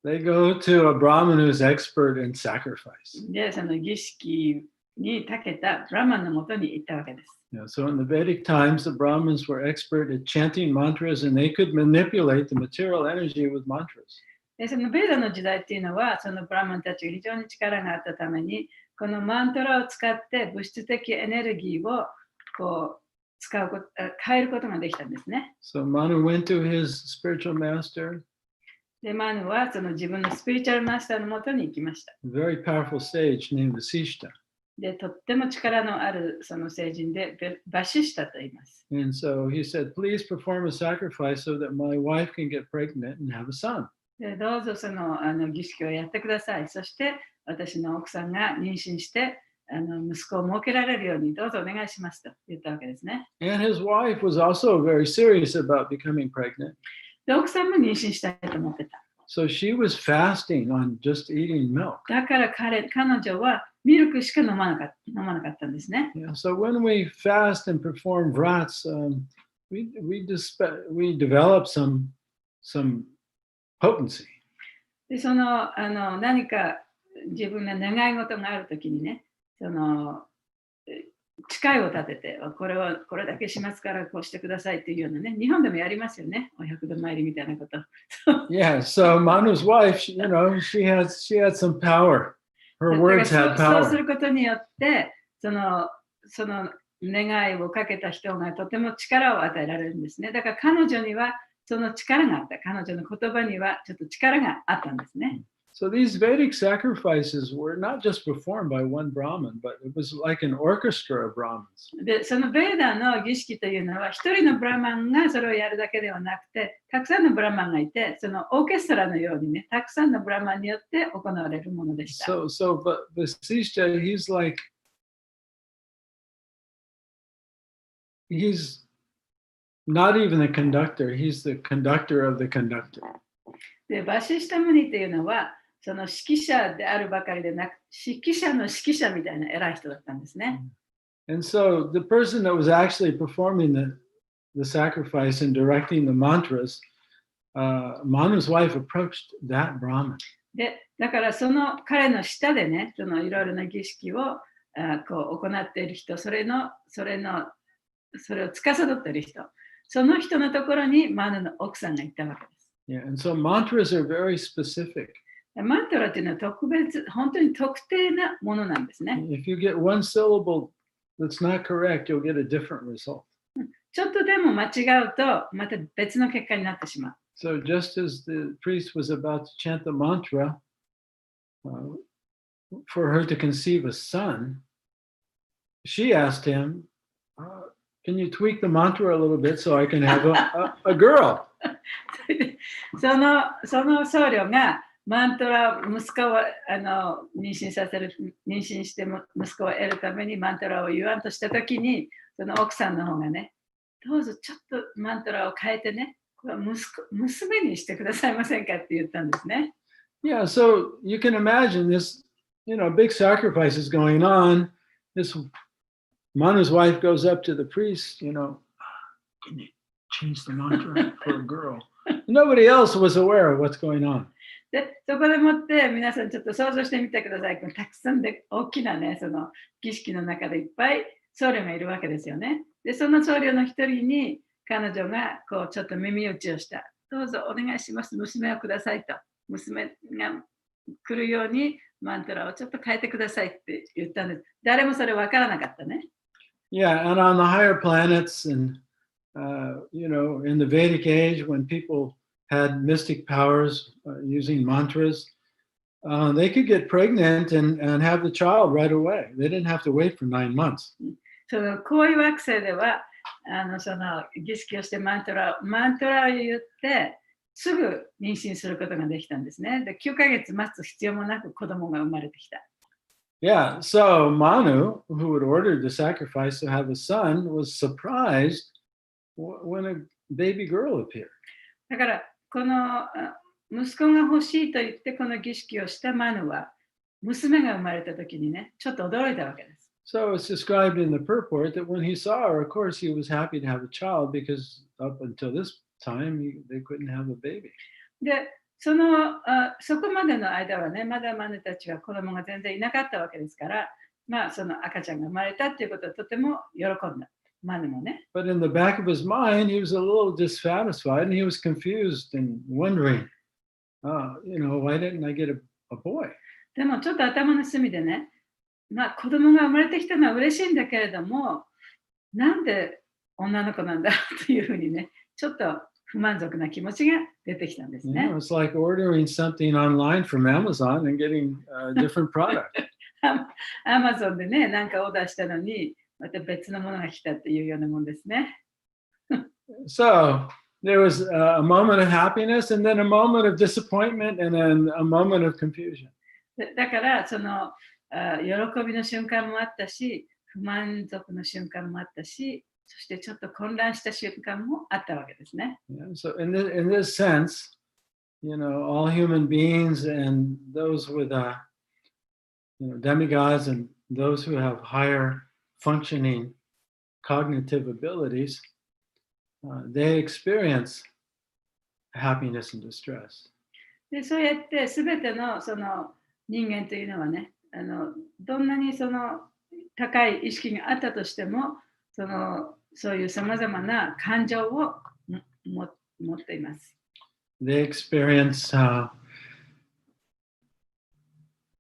They go to a Brahmin who's expert in sacrifice. で、その儀式に長けたブラマンのもとに行ったわけです。So in the Vedic times, the Brahmins were expert at chanting mantras and they could manipulate the material energy with mantras. でそのベーダの時代っていうのは、そのブラマンたちが非常に力があったために、このマントラを使って物質的エネルギーをこう変えることができたんですね。So Manu went to his spiritual master. で、マヌはその自分のスピリチュアルマスターのもとに行きました。A very powerful sage named Vasishta. で、とっても力のあるその聖人で、バシシタと言います。And so he said, please perform a sacrifice so that my wife can get pregnant and have a son. でどうぞその儀式をやってください。そして私の奥さんが妊娠して息子を設けられるようにどうぞお願いしますと言ったわけですね。And his wife was also very serious about becoming pregnant. で、奥さんも妊娠したいと思ってた。So she was fasting on just eating milk. だから彼女はミルクしか飲まなかったんですね。Yeah, so when we fast and perform vrats, we develop some potency. で、その何か自分が願い事があるときにね、その誓いを立てて、これだけしますからこうしてくださいっていうようなね、日本でもやりますよね、お百度参りみたいなこと。Yeah, so Manu's wife, she had some power. Her words had power. そうすることによって、その願いをかけた人がとても力を与えられるんですね。だから彼女にはその力があった。彼女の言葉にはちょっと力があったんですね。So these Vedic sacrifices were not just performed by one Brahmin, but it was like an orchestra of Brahmins. で、そのベーダの儀式というのは、一人のブラマンがそれをやるだけではなくて、たくさんのブラマンがいて、そのオーケストラのようにね、たくさんのブラマンによって行われるものでした。But Vasishtha, he's not even the conductor, he's the conductor of the conductor. で、バシシタムニというのは、その指揮者であるばかりでなく、指揮者の指揮者みたいな偉い人だったんですね。And so the person that was actually performing the sacrifice and directing the mantras, Manu's wife approached that Brahmin. で、だからその彼の下でね、そのいろいろな儀式をこう行っている人、それを司っている人、その人のところにマヌの奥さんが行ったわけです。Yeah, and so mantras are very specific. マントラっていうのは特別、本当に特定なものなんですね。If you get one syllable that's not correct, you'll get a different result. ちょっとでも間違うと、また別の結果になってしまう。So just as the priest was about to chant the mantra for her to conceive a son, she asked him, can you tweak the mantra a little bit so I can have a girl? その僧侶がマントラ息子を妊娠して息子を得るためにマントラを言わんとしたときに、その奥さんの方がね、どうぞちょっとマントラを変えてね、これは娘にしてくださいませんかって言ったんですね。Yeah, so you can imagine this, big sacrifice is going on. This Manu's wife goes up to the priest, can you change the mantra for a girl? Nobody else was aware of what's going on. で、そこでもって皆さんちょっと想像してみてください。たくさんで大きなね、その儀式の中でいっぱい僧侶がいるわけですよね。で、その僧侶の一人に彼女がこうちょっと耳打ちをした。どうぞお願いします。娘をくださいと。娘が来るようにマントラをちょっと変えてくださいって言ったんです。誰もそれ分からなかったね。Yeah, and on the higher planets and, in the Vedic age, when people had mystic powers using mantras, they could get pregnant and have the child right away. They didn't have to wait for 9 months. そのこういう惑星ではその儀式をしてマントラを言ってすぐ妊娠することができたんですね。で、9ヶ月待つ必要もなく子供が生まれてきた。Yeah, so Manu, who had ordered the sacrifice to have a son, was surprised when a baby girl appeared. だからこの息子が欲しいと言ってこの儀式をしたマヌは娘が生まれた時にね、ちょっと驚いたわけです。So it's described in the purport that when he saw her, of course, he was happy to have a child because up until this time, they couldn't have a baby. で、そこまでの間はね、まだマヌたちは子供が全然いなかったわけですから、その赤ちゃんが生まれたっていうことはとても喜んだ。マヌもね。But in the back of his mind, he was a little dissatisfied and he was confused and wondering, why didn't I get a boy? でもちょっと頭の隅でね、子供が生まれてきたのは嬉しいんだけれども、なんで女の子なんだというふうにね、ちょっと不満足な気持ちが出てきたんですね。It's like ordering something online from Amazon and getting a different product. アマゾンでね、なんかオーダーしたのに、また別のものが来たっていうようなもんですね。So there was a moment of happiness and then a moment of disappointment and then a moment of confusion. だからその喜びの瞬間もあったし、不満足の瞬間もあったし、そしてちょっと混乱した瞬間もあったわけですね。Yeah, so in this sense, all human beings and those with demigods and those who have higher functioning cognitive abilities, they experience happiness and distress. で、そうやってすべてのその人間というのはね、どんなにその高い意識があったとしても、そういうさまざまな感情を持っています。They experience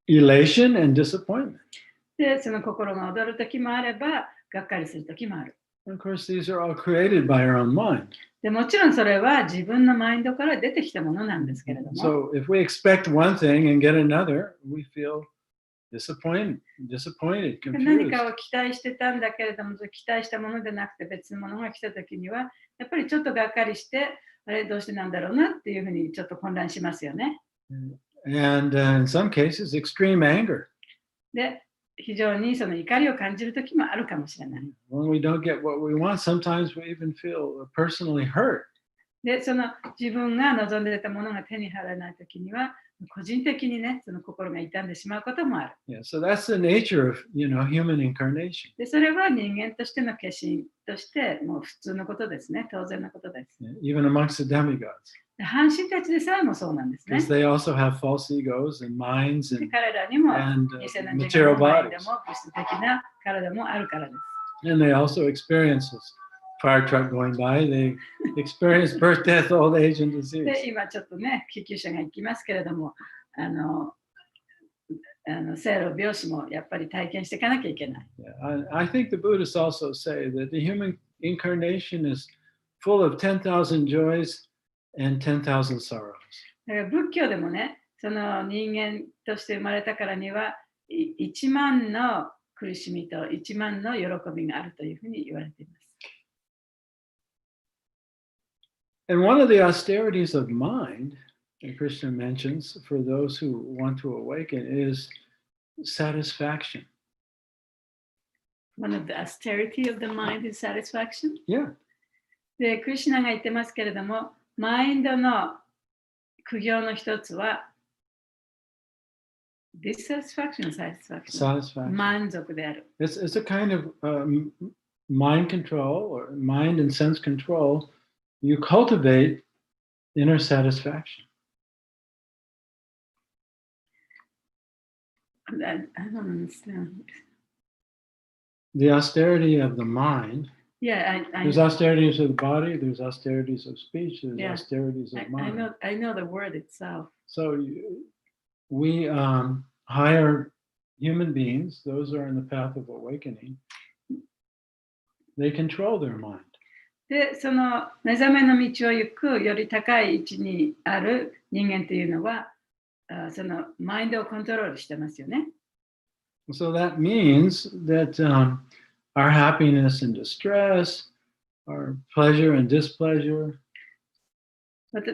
elation and disappointment. で、その心が躍るときもあれば、がっかりするときもある。Of course, these are all created by our own mind. でもちろんそれは自分のマインドから出てきたものなんですけれども、 So if we expect one thing and get another, we feel disappointed, 何 confused. かを期待してたんだけれども、期待したものでなくて別のものが来たときには、やっぱりちょっとがっかりして、あれどうしてなんだろうなっていうふうにちょっと混乱しますよね。 And in some cases, extreme anger. で、非常にその怒りを感じるときもあるかもしれない。 When we don't get what we want, sometimes we even feel personally hurt. で、その自分が望んでいたものが手に入らないときには、個人的にね、その心が痛んでしまうこともある。 Yeah, so that's the nature of, human incarnation. で、それは人間としての化身としてもう普通のことですね。当然のことです。 Even amongst the demigods. で、半身たちでさえもそうなんですね。 Because they also have false egos and minds で and, 彼らにも and 偽の uh, 自分 material のマインド bodies. も物質的な体もあるからです。 And they also experience this fire truck going by. They experience birth, death, old age, and disease. で、今ちょっとね、救急車が行きますけれども、生老病死もやっぱり体験していかなきゃいけない。 Yeah, I think the Buddhists also say that the human incarnation is full of 10,000 joys and 10,000 sorrows. だから仏教でもね、その人間として生まれたからには、1万の苦しみと1万の喜びがあるというふうに言われています。 And one of the austerities of mind that Krishna mentions for those who want to awaken is satisfaction. One of the austerity of the mind is satisfaction. Yeah. で、クリシュナが言ってますけれども、マインドの苦行の一つは、dissatisfaction, Satisfaction. 満足である。 It's a kind of mind control or mind and sense control. You cultivate inner satisfaction. I don't understand. The austerity of the mind. Yeah, There's austerities of the body, there's austerities of speech, there's Yeah. austerities of mind. I know the word itself. So we hire human beings, those are in the path of awakening. They control their mind. で、その目覚めの道を行くより高い位置にある人間というのは、そのマインドをコントロールしてますよね。 So that means that our happiness and distress, our pleasure and displeasure,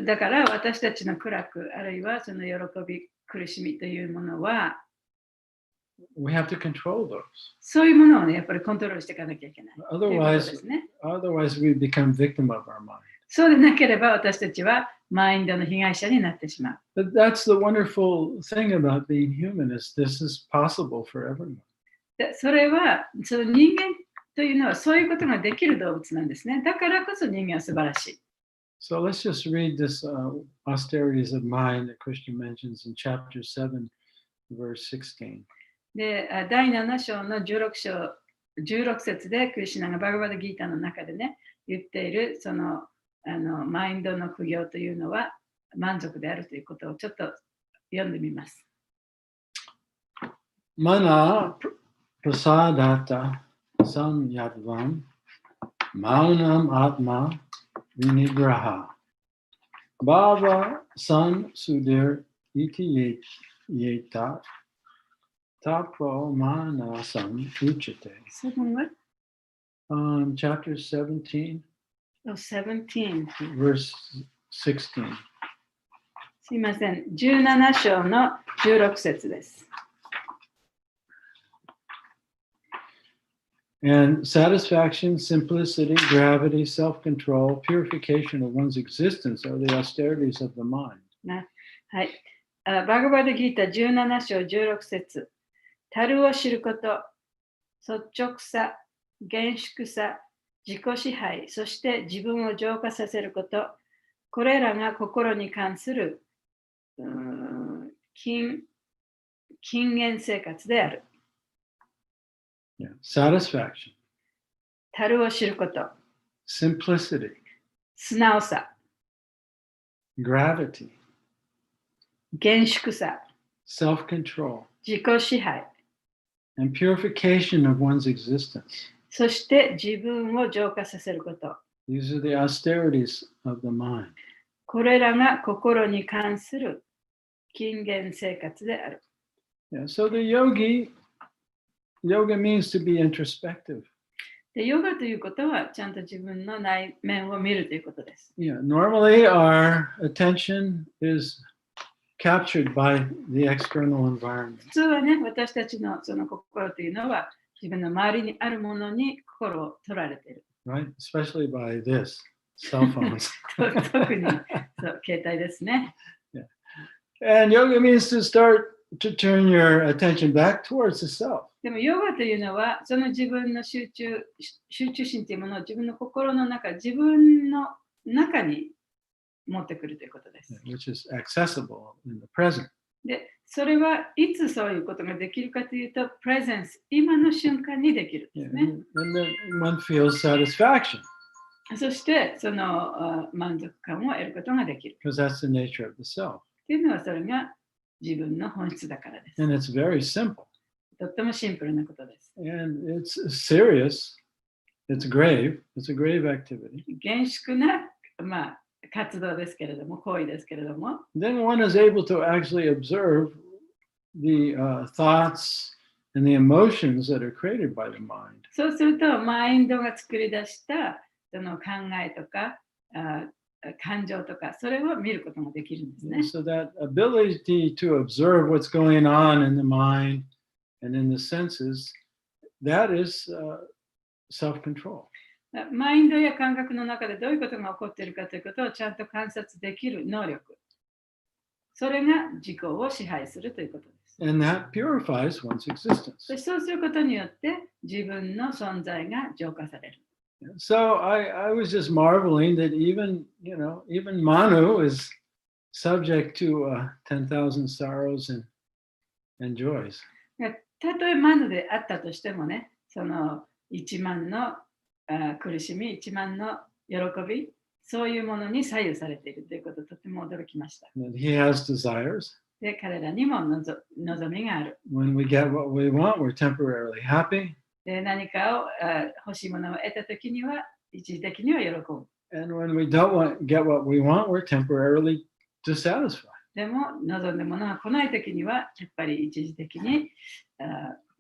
だから私たちの苦楽、あるいはその喜び、苦しみというものは、 we have to control those. そういうものをね、やっぱりコントロールしていかなきゃいけない。ということで Otherwise, すね。 otherwise we become victim of our mind. そうでなければ私たちはマインドの被害者になってしまう。 But that's the wonderful thing about being human is this is possible for everyone. でそれは、その人間というのはそういうことができる動物なんですね。だからこそ人間は素晴らしい。 So let's just read this austerities of mind that Krishna mentions in chapter 7, verse 16. で、第7章の16節でクリシュナがバガバダギータの中でね、言っているそのマインドの苦行というのは満足であるということをちょっと読んでみます。Mana prasadata samyadvam maunam atma vinigraha bhava san sudir iti yeta tapo manasam uchate. Chapter 17, 17 verse 16. すいません。17章の16節です。And satisfaction, simplicity, gravity, self-control, purification of one's existence are the austerities of the mind. はい。バガバダギータ17章16節。樽を知ること、率直さ、厳粛さ、自己支配、そして自分を浄化させること、これらが心に関する禁煙生活である。Yeah. Satisfaction, 樽を知ること、 simplicity, 素直さ、 gravity, 厳粛さ、 self-control, 自己支配、 and purification of one's existence. そして自分を浄化させること。These are the austerities of the mind. これらが心に関する禁言生活である。Yeah, so the yoga means to be introspective. で、ヨガということはちゃんと自分の内面を見るということです。Yeah, normally our attention is captured by the external environment. 普通はね、私たちのその心というのは自分の周りにあるものに心を取られている。Right? Especially by this, cell phones. 特にそう携帯ですね。Yeah. And yoga means to start to turn your attention back towards the self. でもヨガというのはその自分の集中心というものを自分の心の中、自分の中に持ってくるということです。Which is accessible in the present. で、それはいつそういうことができるかというと、プレゼンス、今の瞬間にできるんですね。And then one feels satisfaction. そしてその満足感を得ることができる。Because that's the nature of the self. というのはそれが自分の本質だからです。And it's very simple. とってもシンプルなことです。And it's serious. It's grave. It's a grave activity. 厳粛な、活動ですけれども、行為ですけれども。Then one is able to actually observe the thoughts and the emotions that are created by the mind. そうすると、マインドが作り出したその考えとか、感情とか、それを見ることができるんですね。So that ability to observe what's going on in the mind and in the senses, that is self-control. マインドや感覚の中でどういうことが起こっているかということをちゃんと観察できる能力。それが自己を支配するということです。And that purifies one's existence. そうすることによって自分の存在が浄化される。So I was just marveling that even Manu is subject to 10,000 sorrows and joys. たとえマヌであったとしてもね、その1万の苦しみ、1万の喜び、そういうものに左右されているということをとても驚きました。He has desires. で、彼らにも望みがある。When we get what we want, we're temporarily happy. で、何かを欲しいものを得たときには、一時的には喜ぶ。And when we don't get what we want, we're temporarily dissatisfied. でも、望んだものが来ないときには、やっぱり一時的に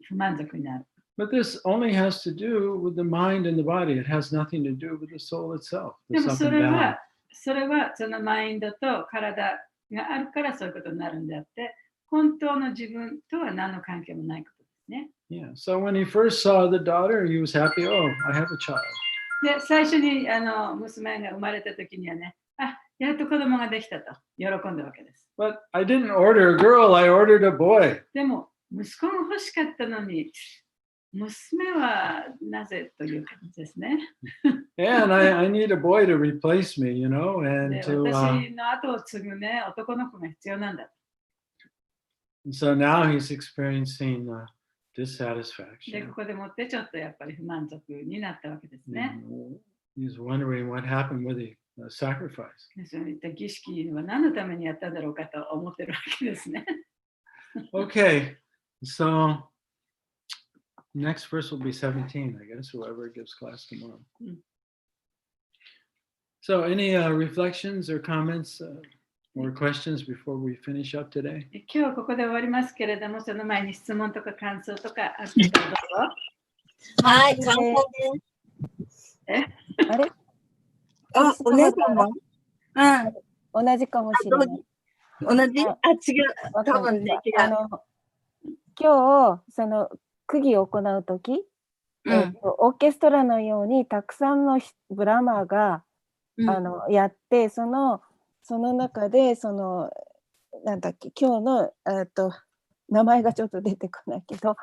不満足になる。But this only has to do with the mind and the body. It has nothing to do with the soul itself. でもそれはそのマインドと体があるからそういうことになるんであって、本当の自分とは何の関係もないことですね。Yeah. So when he first saw the daughter, he was happy. Oh, I have a child. で、最初に娘が生まれたときにはね、やっと子供ができたと喜んだわけです。But I didn't order a girl, I ordered a boy. でも、息子が欲しかったのに、娘はなぜという感じですね。And I need a boy to replace me, and で to. 私の後を継ぐね、男の子が必要なんだ。So now he's experiencing で、 dissatisfaction. ここでもってちょっとやっぱり不満足になったわけですね。He's wondering what happened with the sacrifice. そういった儀式は何のためにやったんだろうかと思ってるわけですね。Okay, so next verse will be 17, I guess, whoever gives class tomorrow. So any reflections or comments or questions before we finish up today? 今日はここで終わりますけれども、その前に質問とか感想とかあったらどうぞ。はい、簡単です。あれお姉さんも同じかもしれない。同じ違う。多分ね、違う。今日、その区議を行うとき、オーケストラのようにたくさんのブラマーが、やって、その中で、なんだっけ、今日の、名前がちょっと出てこないけど、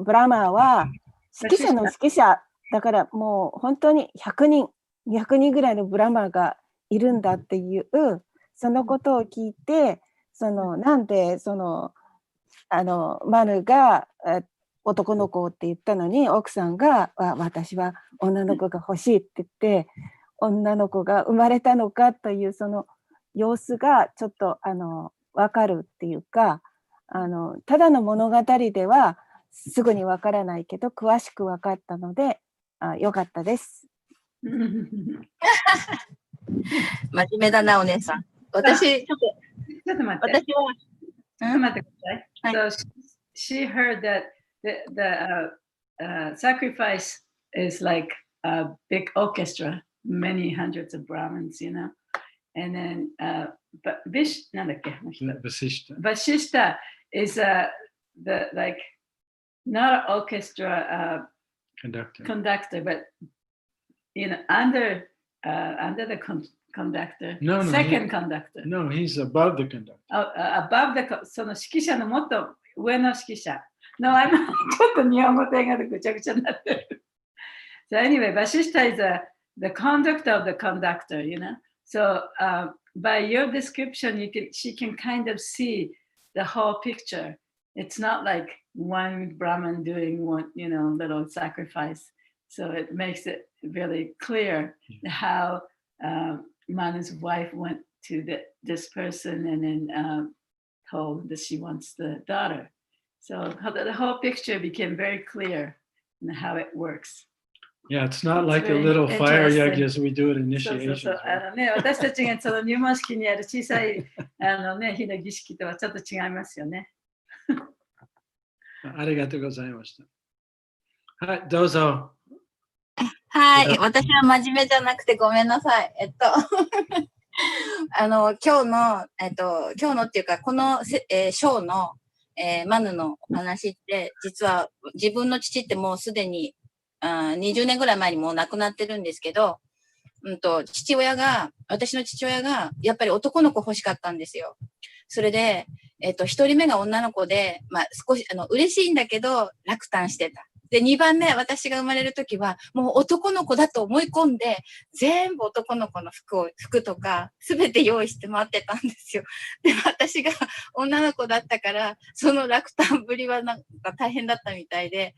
ブラマーは指揮者の指揮者だからもう本当に100人ぐらいのブラマーがいるんだっていうそのことを聞いてなんでマヌが男の子って言ったのに奥さんが私は女の子が欲しいって言って女の子が生まれたのかというその様子がちょっと分かるっていうかただの物語ではすぐにわからないけど、詳しくわかったので、よかったです。真面目だな、お姉さん。私、ちょっと待って。私は、ちょっと待ってください。はい。 So she heard that the sacrifice is like a big orchestra, many hundreds of Brahmins, you know. And then, but Vashishta is the like not an orchestra conductor, but you know under the conductor, second conductor. No, he's above the conductor. Above the その指揮者のもっと上の指揮者。No, I'm ちょっと日本語と英語でぐちゃぐちゃになってる。So anyway, Vashishta is the conductor of the conductor, you know. So by your description, she can kind of see the whole picture. It's not like one Brahmin doing one, you know, little sacrifice. So it makes it really clear how Manu's wife went to this person and then told that she wants the daughter. So the whole picture became very clear in how it works. Yeah, it's not like a little fire yajnas we do at initiation. 私たちがその入門式にやる小さい火の儀式とはちょっと違いますよね。ありがとうございました。はい、どうぞ。はい、私は真面目じゃなくてごめんなさい。今日のっていうか、この、章の、マヌの話って、実は自分の父ってもうすでに20年ぐらい前にもう亡くなってるんですけど、私の父親が、やっぱり男の子欲しかったんですよ。それで、一人目が女の子で、まあ少し、嬉しいんだけど、落胆してた。で、2番目、私が生まれるときは、もう男の子だと思い込んで、全部男の子の服とか、すべて用意して待ってたんですよ。で、私が女の子だったから、その落胆ぶりはなんか大変だったみたいで、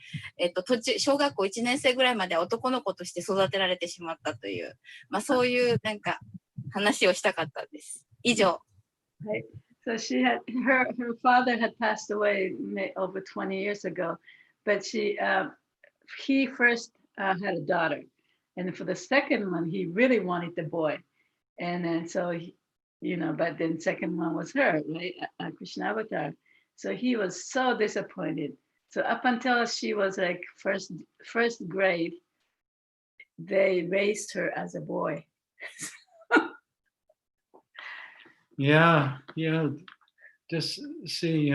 小学校1年生ぐらいまで男の子として育てられてしまったという、まあそういうなんか話をしたかったです。以上。はい。So her father had passed away over 20 years ago. But he first had a daughter, and for the second one, he really wanted the boy, and then so but then second one was her, right, Krishna Avatar. So he was so disappointed. So up until she was like first grade, they raised her as a boy. Yeah, just see,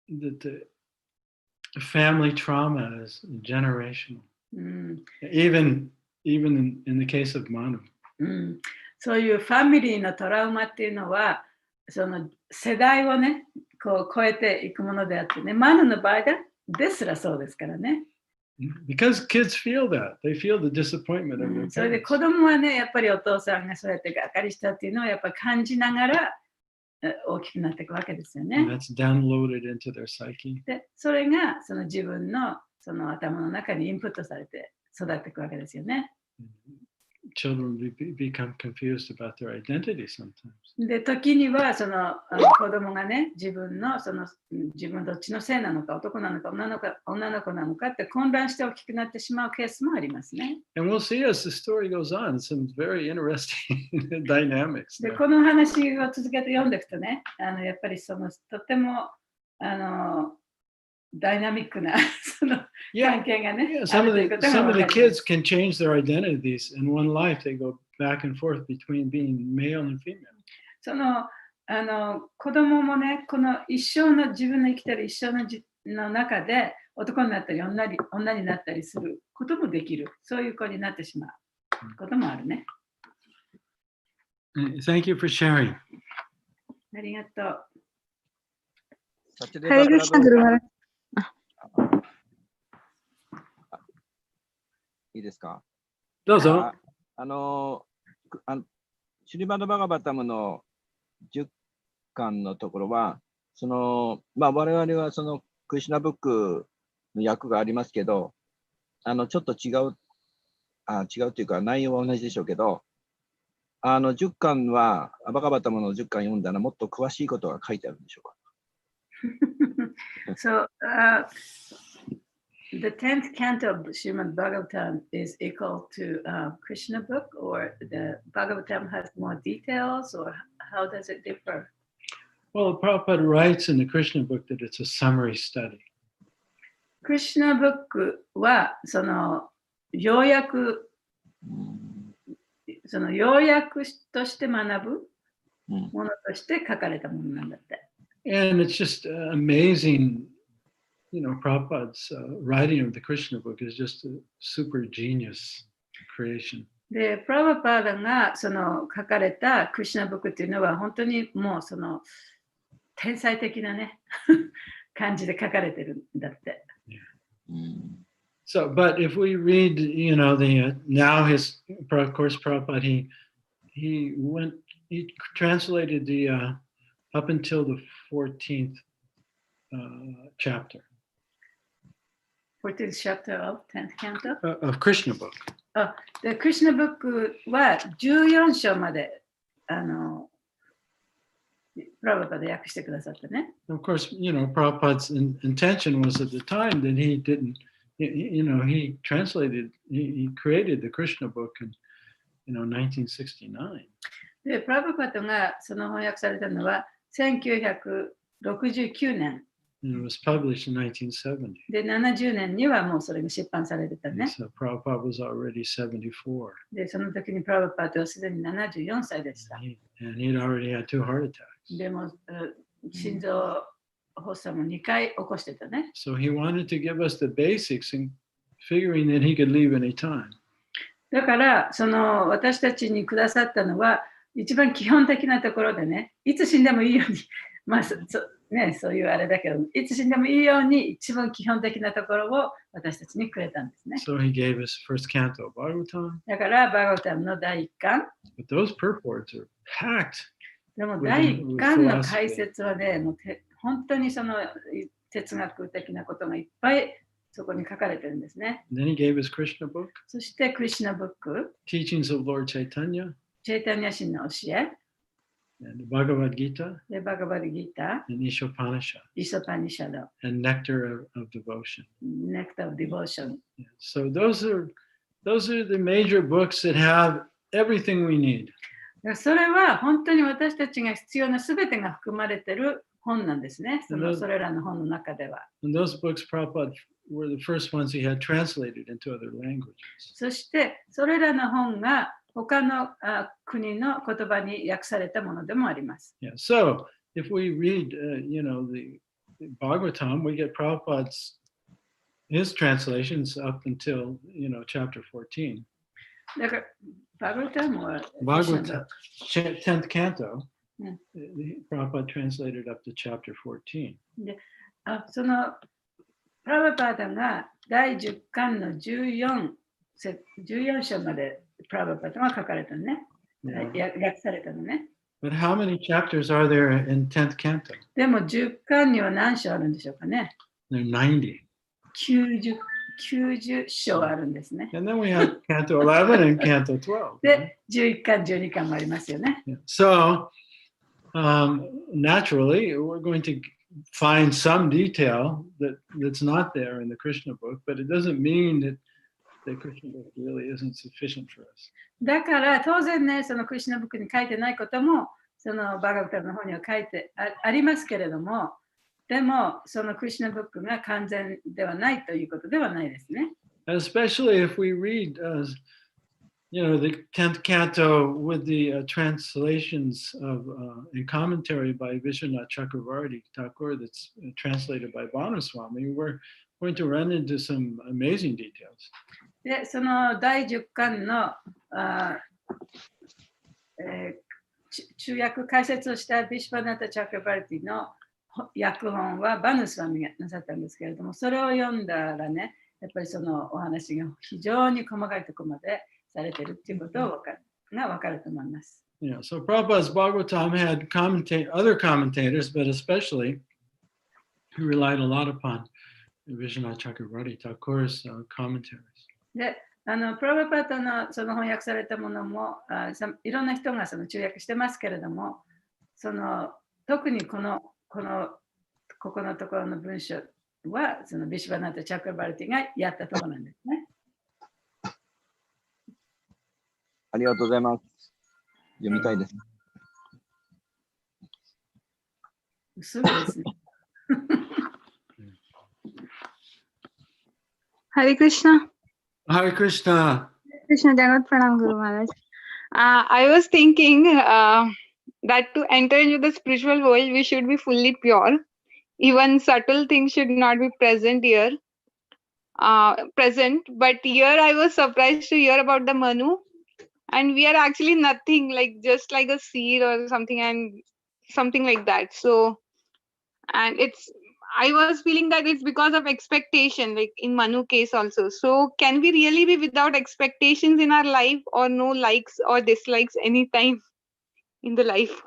that the family trauma is generational. Even in the case of Manu. そういうファミリーのトラウマっていうのは、その世代をね、こう超えていくものであってね、マヌの場合ですらそうですからね。Because kids feel that. They feel the disappointment of their parents. それで子供はね、やっぱりお父さんがそうやってがっかりしたっていうのをやっぱり感じながら大きくなっていくわけですよね。That's downloaded into their psyche. で、それがその自分のその頭の中にインプットされて育っていくわけですよね。Children become confused about their identity sometimes. で、時にはその子供がね、自分どっちのせいなのか、男なのか、女の子なのかって混乱して大きくなってしまうケースもありますね。And we'll see as the story goes on, some very interesting dynamics. で、この話を続けて読んでいくとね、やっぱりとてもダイナミックなその関係がね。Some of the kids can change their identities in one life. They go back and forth between being male and female. その子供もね、この自分の生きてる一生の中で男になったり女になったりすることもできる。そういう子になってしまうこともあるね。Thank you for sharing. ありがとう。ハレルシャグルマラ。いいですか？どうぞ。シュリマド・バガバタムの10巻のところは、我々はそのクリシュナブックの訳がありますけど、ちょっと違うというか内容は同じでしょうけど、10巻は、バガバタムの10巻読んだらもっと詳しいことが書いてあるんでしょうか？ So, the 10th canto of Srimad Bhagavatam is equal to Krishna book, or the Bhagavatam has more details, or how does it differ? Well, Prabhupada writes in the Krishna book that it's a summary study. Krishna book はその要約として学ぶものとして書かれたものなんだって。And it's just amazing, Prabhupada's writing of the Krishna book is just a super genius creation. で、プラバパーダがその書かれたクリシュナブックっていうのは本当にもうその天才的なね感じで書かれてるんだって。So, but if we read, now his, of course, Prabhupada, he translated the up until the 14th chapter. 14th chapter of 10th canto? Of Krishna book. で、クリシュナブックは14章までプラバパで訳してくださったね。Of course, Prabhupada's intention was at the time that he didn't, he translated, he created the Krishna book in, 1969. で、プラバパがその翻訳されたのは1969年。And it was published in 1970. で、70年にはもうそれが出版されてたね。So Prabhupada was already 74. で、その時にプラバパはすでに74歳でした。And he'd already had 2 heart attacks. でも、心臓発作も2回起こしてたね。So he wanted to give us the basics and figuring that he could leave any time. だから、その私たちにくださったのは、一番基本的なところでね、いつ死んでもいいように、そういうあれだけど、いつ死んでもいいように一番基本的なところを私たちにくれたんですね。So he gave us first canto of Bhagavatam. だから、バーガータムの第1巻。But those purports are packed. でも第1巻の解説はね、もう本当にその哲学的なことがいっぱいそこに書かれてるんですね。And then he gave us Krishna book. そしてクリシュナブック、Teachings of Lord Chaitanya. チェイタニア神の教え、And the Bhagavad Gita. でバガバディギター、 And Ishopanishad. イソパニシャド、 And Nectar of Devotion. ネクター・オブ・ディボーション。 So those are the major books that have everything we need. それは本当に私たちが必要なすべてが含まれている本なんですね。それらの本の中では。And those books, Prabhupada, were the first ones he had translated into other languages. そしてそれらの本が他の国の言葉に訳されたものでもあります。Yeah. So if we read, the Bhagavatam, we get Prabhupada's his translations up until chapter 14. だからバガバタムは Bhagavatam, 10th canto, Yeah. Prabhupada translated up to chapter 14. そのプラバパーダが第10巻の14章までプラバパーダが書かれたのね。訳されたのね。But how many chapters are there in 10th canto? でも10巻には何章あるんでしょうかね。There are 90章あるんですね。 And then we have canto 11 and canto 12. で、11巻、12巻もありますよね。Yeah. So naturally, we're going to find some detail that's not there in the Krishna book, but it doesn't mean that the Krishna book really isn't sufficient for us. だから当然ね、そのクリシュナブックに書いてないことも、そのバガバタの方には書いて ありますけれども、でもそのクリシュナブックが完全ではないということではないですね。Especially if we read, the 10th canto with the translations of and commentary by Vishwanath Chakravarti Thakur that's translated by Banaswami, we're going to run into some amazing details. で、その第10巻の中訳解説をしたビシュバナタ・チャクラバルティの訳本はバヌスワミがなさったんですけれども、それを読んだらね、やっぱりそのお話が非常に細かいところまでされているっていうことが分かると思います。So Prabhupada's Bhagavatam had other commentators, but especially he relied a lot upon Vishwanath Chakravarti Thakur's commentaries. で、プラバパータのその翻訳されたものもいろんな人がその中訳してますけれども、その特にこのここのところの文章は、そのビシュバナタ・チャクラバルティがやったところなんですね。ありがとうございます。読みたいです。すぐですね。Hare Krishna. Hare Krishna. Krishna Jagat Pranam Guru Maharaj. I was thinking that to enter into the spiritual world, we should be fully pure. Even subtle things should not be present here. But here I was surprised to hear about the Manu, and we are actually nothing, like just like a seed or something, and something like that. So, and I was feeling that it's because of expectation, like in Manu case also. So can we really be without expectations in our life, or no likes or dislikes anytime in the life?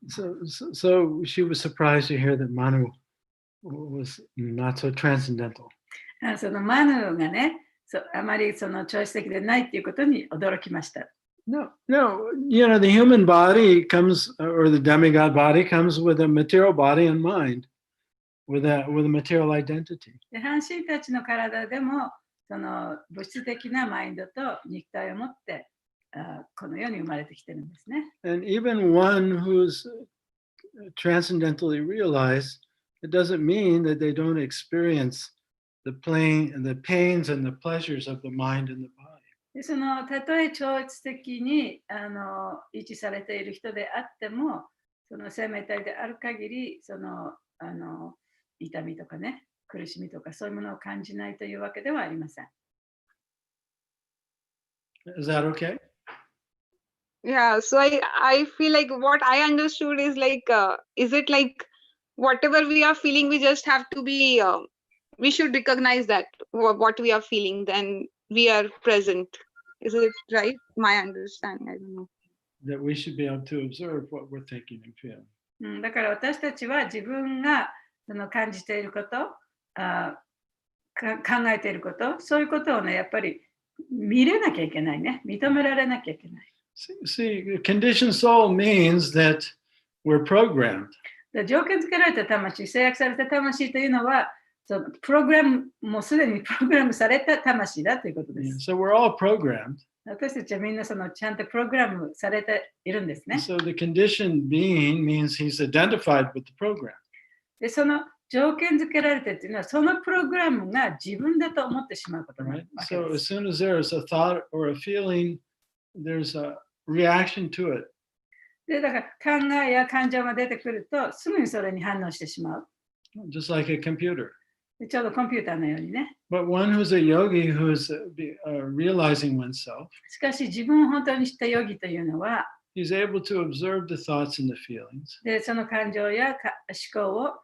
So she was surprised to hear that Manu was not so transcendental. そのマヌがね、あまりその超越的でないっていうことに驚きました。No, you know, the human body comes, or the demigod body comes with a material body and mind, with a material identity. で、半身たちの体でも、その物質的なマインドと肉体を持って、この世に生まれてきてるんですね。And even one who's transcendentally realized, it doesn't mean that they don't experience the pains and the pleasures of the mind and the body. でそのたとえ超越的に位置されている人であっても、その生命体である限り、その痛みとかね、苦しみとかそういうものを感じないというわけではありません。Is that okay? Yeah, so I feel like what I understood is like, is it like whatever we are feeling, we just have to be, we should recognize that what we are feeling, then we are present. Is it right? My understanding, I don't know. That we should be able to observe what we're thinking and feeling. だから私たちは自分がその感じていること、考えていること、そういうことをね、やっぱり見れなきゃいけないね。認められなきゃいけない。See, conditioned soul means that we're programmed. 条件付けられた魂、制約された魂というのは、そのプログラム、もうすでにプログラムされた魂だということです。So we're all programmed. 私たちはみんなそのちゃんとプログラムされているんですね。So the conditioned being means he's identified with the program. で、その条件付けられてっていうのは、そのプログラムが自分だと思ってしまうことなんです。So as soon as there's a thought or a feeling, there's a reaction to it. で、だから考えや感情が出てくると、すぐにそれに反応してしまう。Just like a computer. ちょうどコンピューターのようにね。But one who's a yogi who's realizing oneself, しかし自分を本当に知ったヨギというのは、he's able to observe the thoughts and the feelings. で、その感情や思考を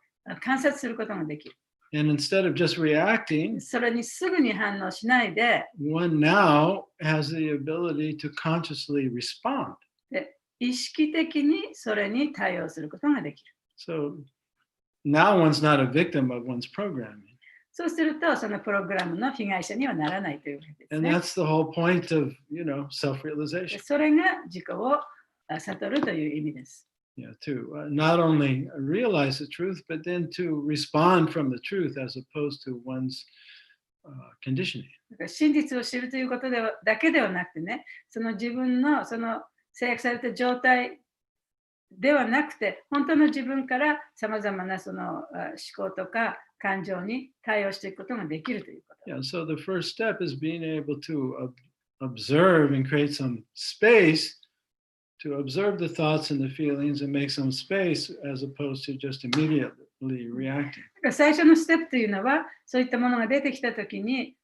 観察することができる。And instead of just reacting, それにすぐに反応しないで、one now has the ability to consciously respond. で、意識的にそれに対応することができる。So now one's not a victim of one's programming. そうすると、そのプログラムの被害者にはならないというわけです And ね。that's the whole point of, self-realization. それが自己を悟るという意味です。To not only realize the truth, but then to respond from the truth as opposed to one's conditioning. 真実を知るということだけではなくてね、その自分のその制約された状態ではなくて、本当の自分からさまざまなその思考とか感情に対応していくことができるということ。So the first step is being able to observe and create some space to observe the thoughts and the feelings and make some space as opposed to just immediately reacting. 最初のステップというのは、そういったものが出てきたときに、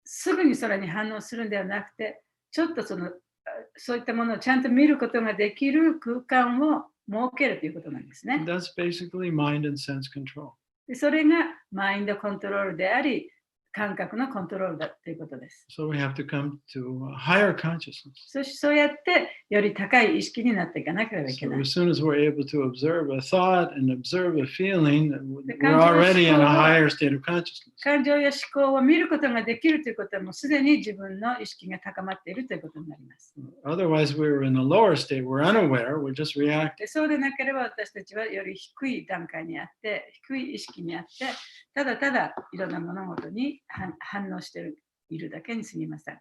すぐにそれに反応するんではなくて、ちょっとそういったものをちゃんと見ることができる空間を設けるということなんですね。That's basically mind and sense control. でそれがマインドコントロールであり、感覚のコントロールだということです。So we have to come to a higher consciousness. そうやってより高い意識になっていかなければいけ So ない。 as soon as we're able to observe a thought and observe a feeling, we're 感情や already in 思 a 考を higher state of consciousness. 感情や思考を見ることができるということはもうすでに自分の意識が高まっているということになります。 Otherwise, we were in a lower state. We're unaware. We're just reacting. でそうでなければ私たちはより低い段階にあって、低い意識にあって、ただただいろんな物事に反応しているだけに過ぎません。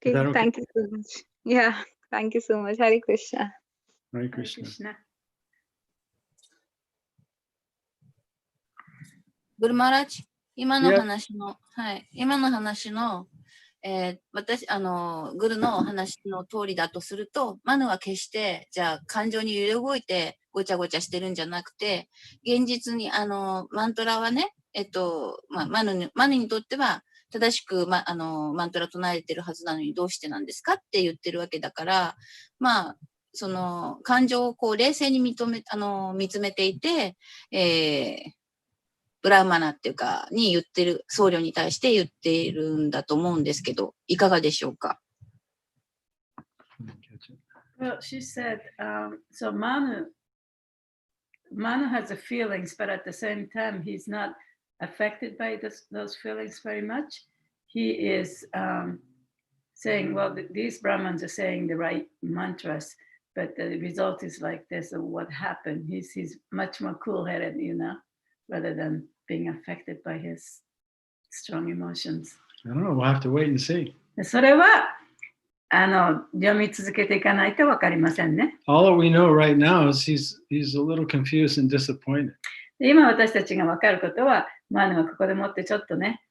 Okay, Is that okay? thank you so much. Yeah, thank you so much. Hare Krishna. Hare Krishna. グルマラチ、今の Yeah. 話の、はい、今の話の、私、グルの話の通りだとすると、マヌは決して、じゃあ感情に揺れ動いてごちゃごちゃしてるんじゃなくて、現実に、マントラはね、マヌにとっては、正しく、マントラ唱えてるはずなのにどうしてなんですかって言ってるわけだから、まあ、その感情をこう冷静に見つめていて、ブラウマナっていうか、に言ってる、僧侶に対して言っているんだと思うんですけど、いかがでしょうか。Well, she said, so Manu has the feelings, but at the same time, he's not affected by those feelings very much. He is saying, well, these Brahmins are saying the right mantras, but the result is like this. So what happened? He's much more cool-headed, rather than being affected by his strong emotions. I don't know. We'll have to wait and see. それは読み続けていかないと分かりませんね。 All that we know right now is he's a little confused and disappointed. 今私たちが分かることは、マヌはここでもってちょっとね、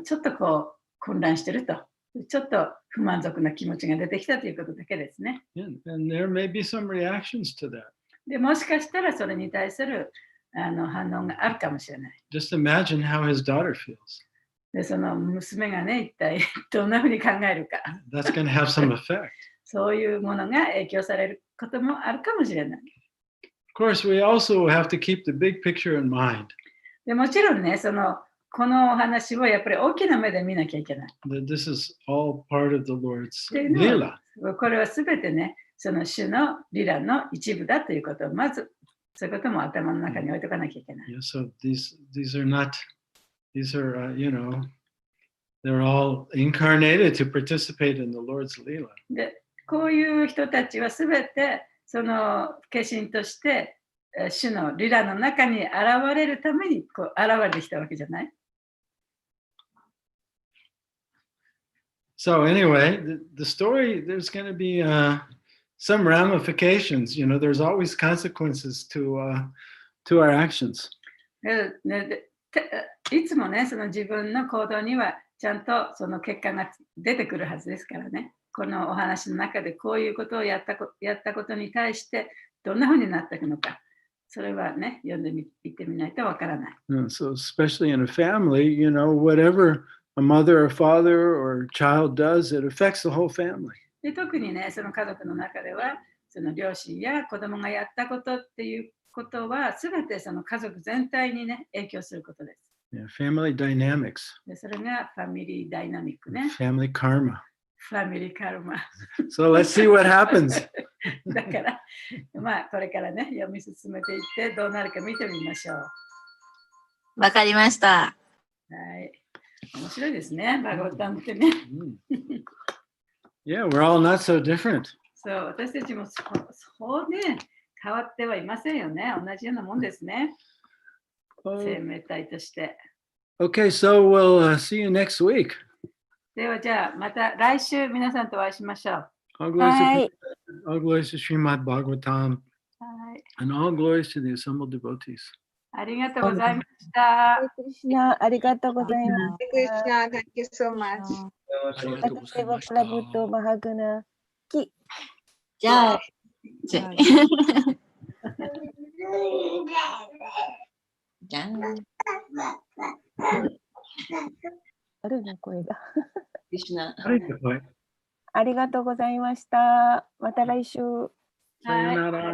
ちょっとこう混乱してると、ちょっと不満足な気持ちが出てきたということだけですね。And there may be some reactions to that. でもしかしたらそれに対する反応があるかもしれない。Just imagine how his daughter feels. で、その娘がね、一体どんなふうに考えるか。That's going to have some effect. そういうものが影響されることもあるかもしれない。Of course, we also have to keep the big picture in mind. でもちろんね、このお話をやっぱり大きな目で見なきゃいけない。That this is all part of the Lord's っていうのは lila. これはすべてね、その主のリラの一部だということをまず、そういうことも頭の中に置いとかなきゃいけない。Yeah, so these are not, these are, they're all incarnated to participate in the Lord's lila. で、こういう人たちはすべてその化身として主のリラの中に現れるためにこう現れてきたわけじゃない。So anyway, the story, there's going to be some ramifications. There's always consequences to our actions. いつもね、その自分の行動にはちゃんとその結果が出てくるはずですからね。このお話の中でこういうことをやったことに対してどんなふうになったのか、それはね、読んでいってみないとわからない。So especially in a family, whatever a mother or father or child does, it affects the whole family. で特にね、その家族の中では、その両親や子供がやったことっていうことは、すべてその家族全体にね、影響することです。Yeah, family dynamics. でそれがファミリーダイナミックね。Family karma. ファミリーカルマ。So let's see what happens. だから、まあ、これからね、読み進めていって、どうなるか見てみましょう。わかりました。はい。面白いですね、バガバタンってね。Yeah, we're all not so different. そう、私たちもそうね、変わってはいませんよね。同じようなもんですね。生命体として。Okay, so we'll see you next week. ではじゃあ、また来週皆さんとお会いしましょう。All glories to Srimad Bhagavatam. はい。And all glories to the assembled devotees. ありがとうございました。クリシュナ、ありがとうございます。 Krishna, thank you so much. サタデバプラブとマハグナキ。じゃあ、じゃあ。じゃあ。あるね、声が。クリシュナ。ありがとうございました。また来週。さよなら。